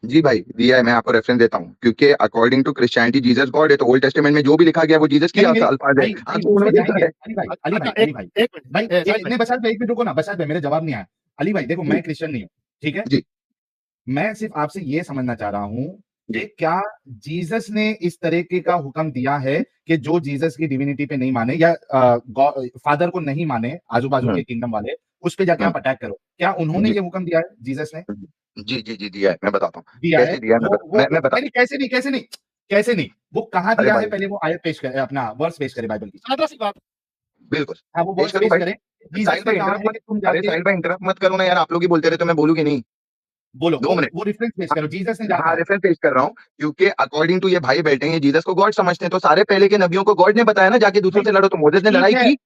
जी भाई, दिया है, मैं आपको रेफरेंस देता हूँ, क्योंकि according to Christianity Jesus God है, तो ओल्ड टेस्टामेंट में जो भी लिखा गया वो जीसस की नहीं नहीं अल्फाज है। भाई, हाँ, भाई तो उसमें उन्होंने जाएंगे, कहा है। अली भाई, अली भाई, अच्छा, अली भाई, एक मिनट, भाई साहिल भाई, नहीं, बशारत भाई एक मिनट रुको ना, बशारत भाई मेरा जवाब नहीं आया। अली भाई देखो, मैं क्रिश्चियन नहीं हूँ, ठीक है, जी मैं सिर्फ आपसे ये समझना चाह रहा हूँ जी कि क्या जीसस ने इस तरीके का हुक्म दिया है कि जो जीसस की डिविनिटी पे नहीं माने या फादर को नहीं माने, आजू बाजू के हम्म, किंगडम वाले, उस पे जाके हम्म, आप अटैक करो, क्या उन्होंने जी ये हुक्म दिया है जीसस ने? जी जी जी, दिया है, मैं बताता हूँ दिया है? कैसे दिया है। मैं बता। नहीं नहीं, कैसे नहीं, कैसे नहीं, कैसे नहीं, वो कहाँ अरे दिया है? भाई, पहले वो आयत पेश करे, अपना वर्स पेश करे बाइबल की। सादा सी बात। बिल्कुल हाँ, वो पेश वर्स करूँ पेश भाई? करे। जीसस साहिल ने भाई कहा इंटरप्ट है मत। कि तुम अरे जाके साहिल भाई इंटरप्ट मत करो ना यार, आप लोग ही बोलते रहे तो मैं बोलूँ कि नहीं? बोलो, 2 मिनट। वो रेफरेंस पेश करो, जीसस ने हाँ, कहा है। रेफरेंस पेश कर रहा हूँ, क्योंकि अकॉर्डिंग टू ये भाई बैठे हैं, ये जीसस को गॉड समझते हैं, तो सारे पहले के नबियों को गॉड ने बताया ना जाके दूसरों भाई से लड़ो, तो मोसेस ने ठीक लड़ाई है, की।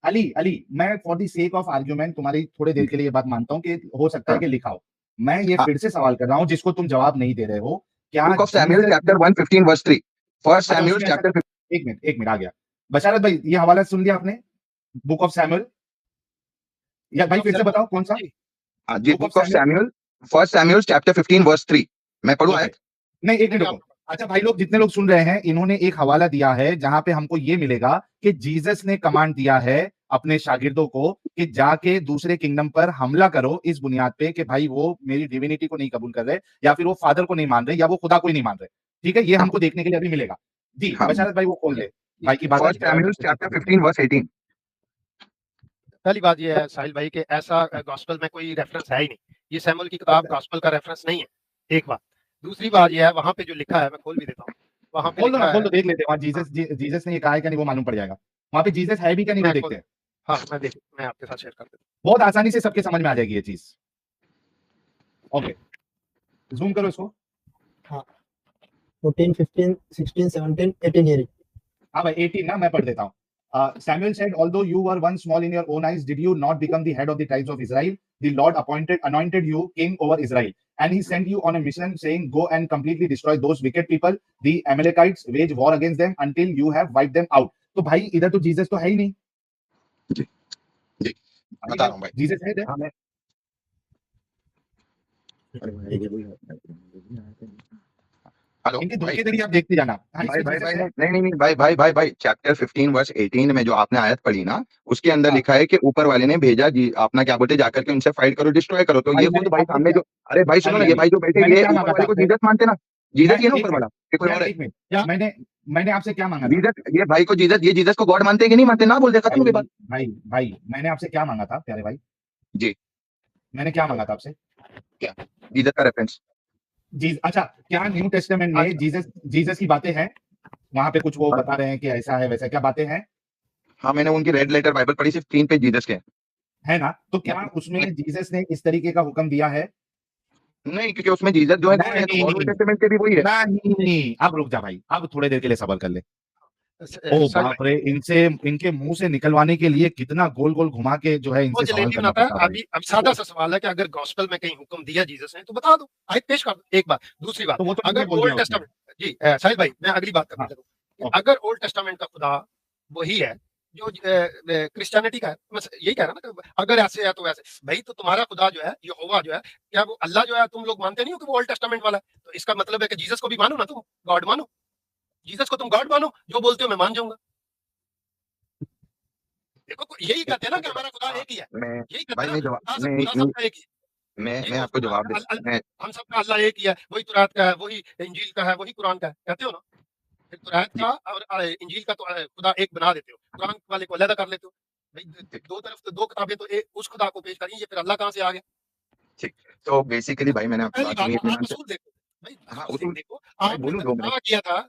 अली, अली, मैं for the sake of argument तुम्हारी थोड़े देर के लिए ये बात मानता हूँ कि हो सकता है हाँ कि लिखा हो। मैं ये हाँ, फिर से सवाल कर रहा हूँ जिसको तुम जवाब नहीं दे रहे हो, क्या book of Samuel Jesus chapter ने, 1:15 वर्स 3, फर्स्ट अच्छा सैमुअल उसमें ऐसा, चैप्टर। एक मिनट आ गया। बशारत भाई, ये हवाला सुन लिया आपने? बुक ऑफ सैमुअल, या भाई बुक ऑफ फिर से सैमुअल, बताओ कौन सा? जी, हाँ जी, book of book of Samuel, Samuel, first Samuel chapter 15 verse 3। मैं पढ़ूं ओके, आयत? नहीं एक मिनट नहीं रुको। आप, अच्छा भाई लोग, जितने लोग सुन रहे हैं, इन्होंने एक हवाला दिया है जहां पे हमको ये मिलेगा कि जीसस ने कमांड दिया है अपने शागिर्दों को कि जाके दूसरे किंगडम पर हमला करो, इस बुनियाद पे कि भाई वो मेरी डिविनिटी को नहीं कबूल कर रहे, या फिर वो फादर को नहीं मान रहे, या वो खुदा को ही नहीं मान रहे। ठीक है, ये हाँ हमको देखने के लिए अभी मिलेगा। जी हाँ, बशारत भाई, वो खोल ले, भाई की बात है। First Samuel chapter 15 verse 18। पहली बात ये है साहिल भाई कि ऐसा गॉस्पेल में कोई रेफरेंस है ही नहीं, ये सैमुअल की किताब गॉस्पेल का रेफरेंस नहीं है, एक बात। दूसरी बात ये है, वहां पे जो लिखा है, मैं खोल भी देता हूँ, वहां पे खोल दो ना, लिखा खोल है। दो, देख लेते हैं वहां हाँ, जीसस ने ये कहा है क्या नहीं, वो मालूम पड़ जाएगा। वहां पे जीसस है भी क्या नहीं, वो मैं देखते खोल, हैं। हाँ मैं आपके साथ शेयर कर देता बहुत आसानी से सबके समझ में आ जाएगी ये चीज। ओके, जूम करो इसको। हाँ, 14, 15, 16, 17, 18 here. हाँ भाई, 18 ना, मैं पढ़ देता हूँ। Samuel said, although you were once small in your own eyes, did you not become the head of the tribes of Israel? The Lord anointed you king over Israel, and he sent you on a mission, saying, go and completely destroy those wicked people, the Amalekites, wage war against them until you have wiped them out. तो भाई इधर तो Jesus तो है ही नहीं। जी जी, बता रहा हूँ भाई। जीसस है इधर? हूँ। मैं हेलो इनकी भाई, धोखेधड़ी आप देखते जाना। हाँ, भाई इसमें भाई जीसस भाई, है। नहीं भाई, चैप्टर 15 वर्स 18 में जो आपने आयत पढ़ी ना, उसके अंदर हाँ लिखा है कि ऊपर वाले ने भेजा जी, अपना क्या बोलते, जाकर के उनसे फाइट करो, डिस्ट्रॉय करो। तो भाई, ये खुद मैंने भाई आपसे सामने क्या, जो, अरे भाई सुनो अली ना, ये अली भाई जो बैठे, मैंने ये क्या ऊपर मांगा था वाले को आपसे? जीसस मानते ना, मैं जीसस ये ना एक ऊपर मिनट, वाला, ये कोई यार और है। एक मिनट, क्या, मैंने आपसे क्या मांगा था? जीसस, ये भाई को जीसस, ये जीसस को गॉड मानते हैं कि नहीं मानते, ना बोलते, खत्म हो गई भाई बात। भाई भाई, मैंने आपसे क्या मांगा था प्यारे भाई? जी, मैंने क्या मांगा था आपसे? क्या? जीसस का रेफरेंस। जी अच्छा, क्या न्यू टेस्टामेंट में अच्छा, जीसस जीसस की बातें हैं? वहां पे कुछ वो हाँ बता रहे हैं कि ऐसा है वैसा, क्या बातें हैं? हाँ, मैंने उनकी रेड लेटर बाइबल पढ़ी, सिर्फ 3 पेज जीसस के हैं। है ना? तो क्या उसमें जीसस ने इस तरीके का हुक्म दिया है? नहीं, क्योंकि उसमें जीसस जो है कौन है? तो ओल्ड नहीं टेस्टामेंट के भी वही है। नहीं, अब रुक जा भाई, अब थोड़े देर के लिए सबर कर ले। ओ साहिल बाप रे, इनसे इनके मुंह से निकलवाने के लिए कितना गोल गोल घुमा के जो है वो इनसे सवाल जलेबी करना बनाता है। पड़ता है अभी अब सादा सा सवाल है कि अगर गॉस्पेल में कहीं हुक्म दिया जीसस ने तो बता दो, आयत पेश कर दो। एक बात। दूसरी बात, तो वो तो तुमने अगर बोल दिया ओल्ड उसमें। टेस्टामेंट, जी साहिल भाई मैं अगली बात करना हाँ, चाहूँ, ओके। अगर ओल्ड टेस्टामेंट का खुदा वही है जो क्रिश्चियनिटी का है, मैं यही कह रहा ना कि अगर ऐसे है तो वैसे। भाई तो तुम्हारा खुदा जो है, यहोवा जो है, क्या वो अल्लाह जो है तुम लोग मानते नहीं हो कि वो ओल्ड टेस्टामेंट वाला है? तो इसका मतलब है कि जीसस को भी मानो ना, तुम गॉड मानो, जीसस को तुम गॉड मानो, जो बोलते हो मैं मान जाऊंगा। देखो यही कहते हैं ना कि हमारा खुदा एक ही है, मैं यही कहते भाई हैं मैं ना, जवाब खुदा नहीं सबका एक ही है। मैं यही मैं तो आपको उसको जवाब दे मैं हम सबका अल्लाह एक ही है, वही तुरात का है, वही इंजील का है, वही कुरान का है, कहते हो ना? फिर तुरात जी, का और इंजील का तो खुदा एक बना देते हो, कुरान वाले को अलग कर लेते हो। भाई ठीक दो तरफ तो दो किताबें तो एक उस खुदा को पेश करी, ये फिर अल्लाह कहाँ से आ गया? ठीक। तो बेसिकली भाई मैंने तो आपकी पहली बात बात सुनी, आप इत्मीनान से। उसूल देखो, भाई हाँ, उसूल उसूल देखो। भाई आपने बोलूँ 2 मिनट।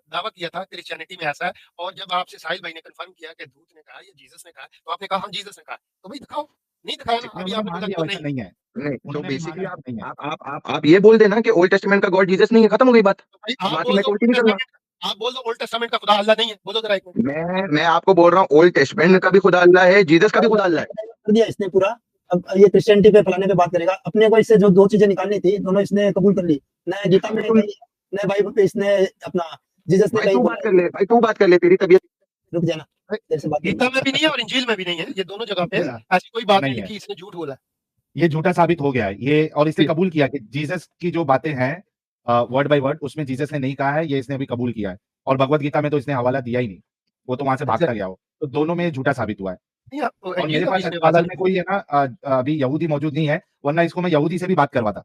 दावा किया था क्रिश्चियनिटी में ऐसा है, और जब आपसे साहिल भाई ने कंफर्म किया कि दूत ने कहा या जीसस ने कहा, तो आपने कहा हाँ जीसस ने कहा। तो भाई दिखाओ, नहीं दिखाया ना, नहीं, अभी उन्होंने आपने मान बोला लिया कि वैसा नहीं। नहीं है, नहीं, तो उन्होंने भी बेसिकली माना नहीं है। आप ये बोल देना कि ओल्ड टेस्टामेंट का गॉड जीसस नहीं है, खत्म हो गई बात। तो भाई आप बाकी बोल मैं दो कोर्ट ही ओल्ड नहीं करूँगा। टेस्टामेंट, आप बोल दो ओल्ड टेस्टामेंट का खुदा अल्लाह नहीं है, बोलो जरा एक मिनट। मैं आपको बोल रहा हूँ ओल्ड टेस्टामेंट का भी खुदा अल्लाह है, जीसस का भी खुदा अल्लाह है। कर दिया इसने पूरा। अब ये क्रिश्चियनिटी पे फलाने पे बात करेगा, अपने को इससे जो दो चीजें निकालनी थी दोनों इसने कबूल कर ली। न गीता में तुम कही, न बाइबल पे इसने अपना जीसस ने भाई कहीं तू बोला बात कर ले, भाई तू बात कर ले, तेरी तबीयत। रुक जाना, तेरे से बात गीता करूंगा। में भी नहीं है और इंजील में भी नहीं है, ये दोनों जगह पे नहीं ऐसी कोई बात नहीं नहीं है, लिखी, इसने झूठ बोला है। ये झूठा साबित हो गया है ये, और इसने जी। कबूल किया कि जीसस की जो बातें हैं वर्ड बाय वर्ड उसमें जीसस ने नहीं कहा है, ये इसने अभी कबूल किया है। और भगवत गीता में तो इसने हवाला दिया ही नहीं, वो तो वहां से भागता गया हो, तो दोनों में झूठा साबित हुआ है। नहीं, और इंजील मेरे का भी पास इसने अस्पताल वाजा में नहीं कोई है ना, अभी यहूदी मौजूद नहीं है, वरना इसको मैं यहूदी से भी बात करवाता।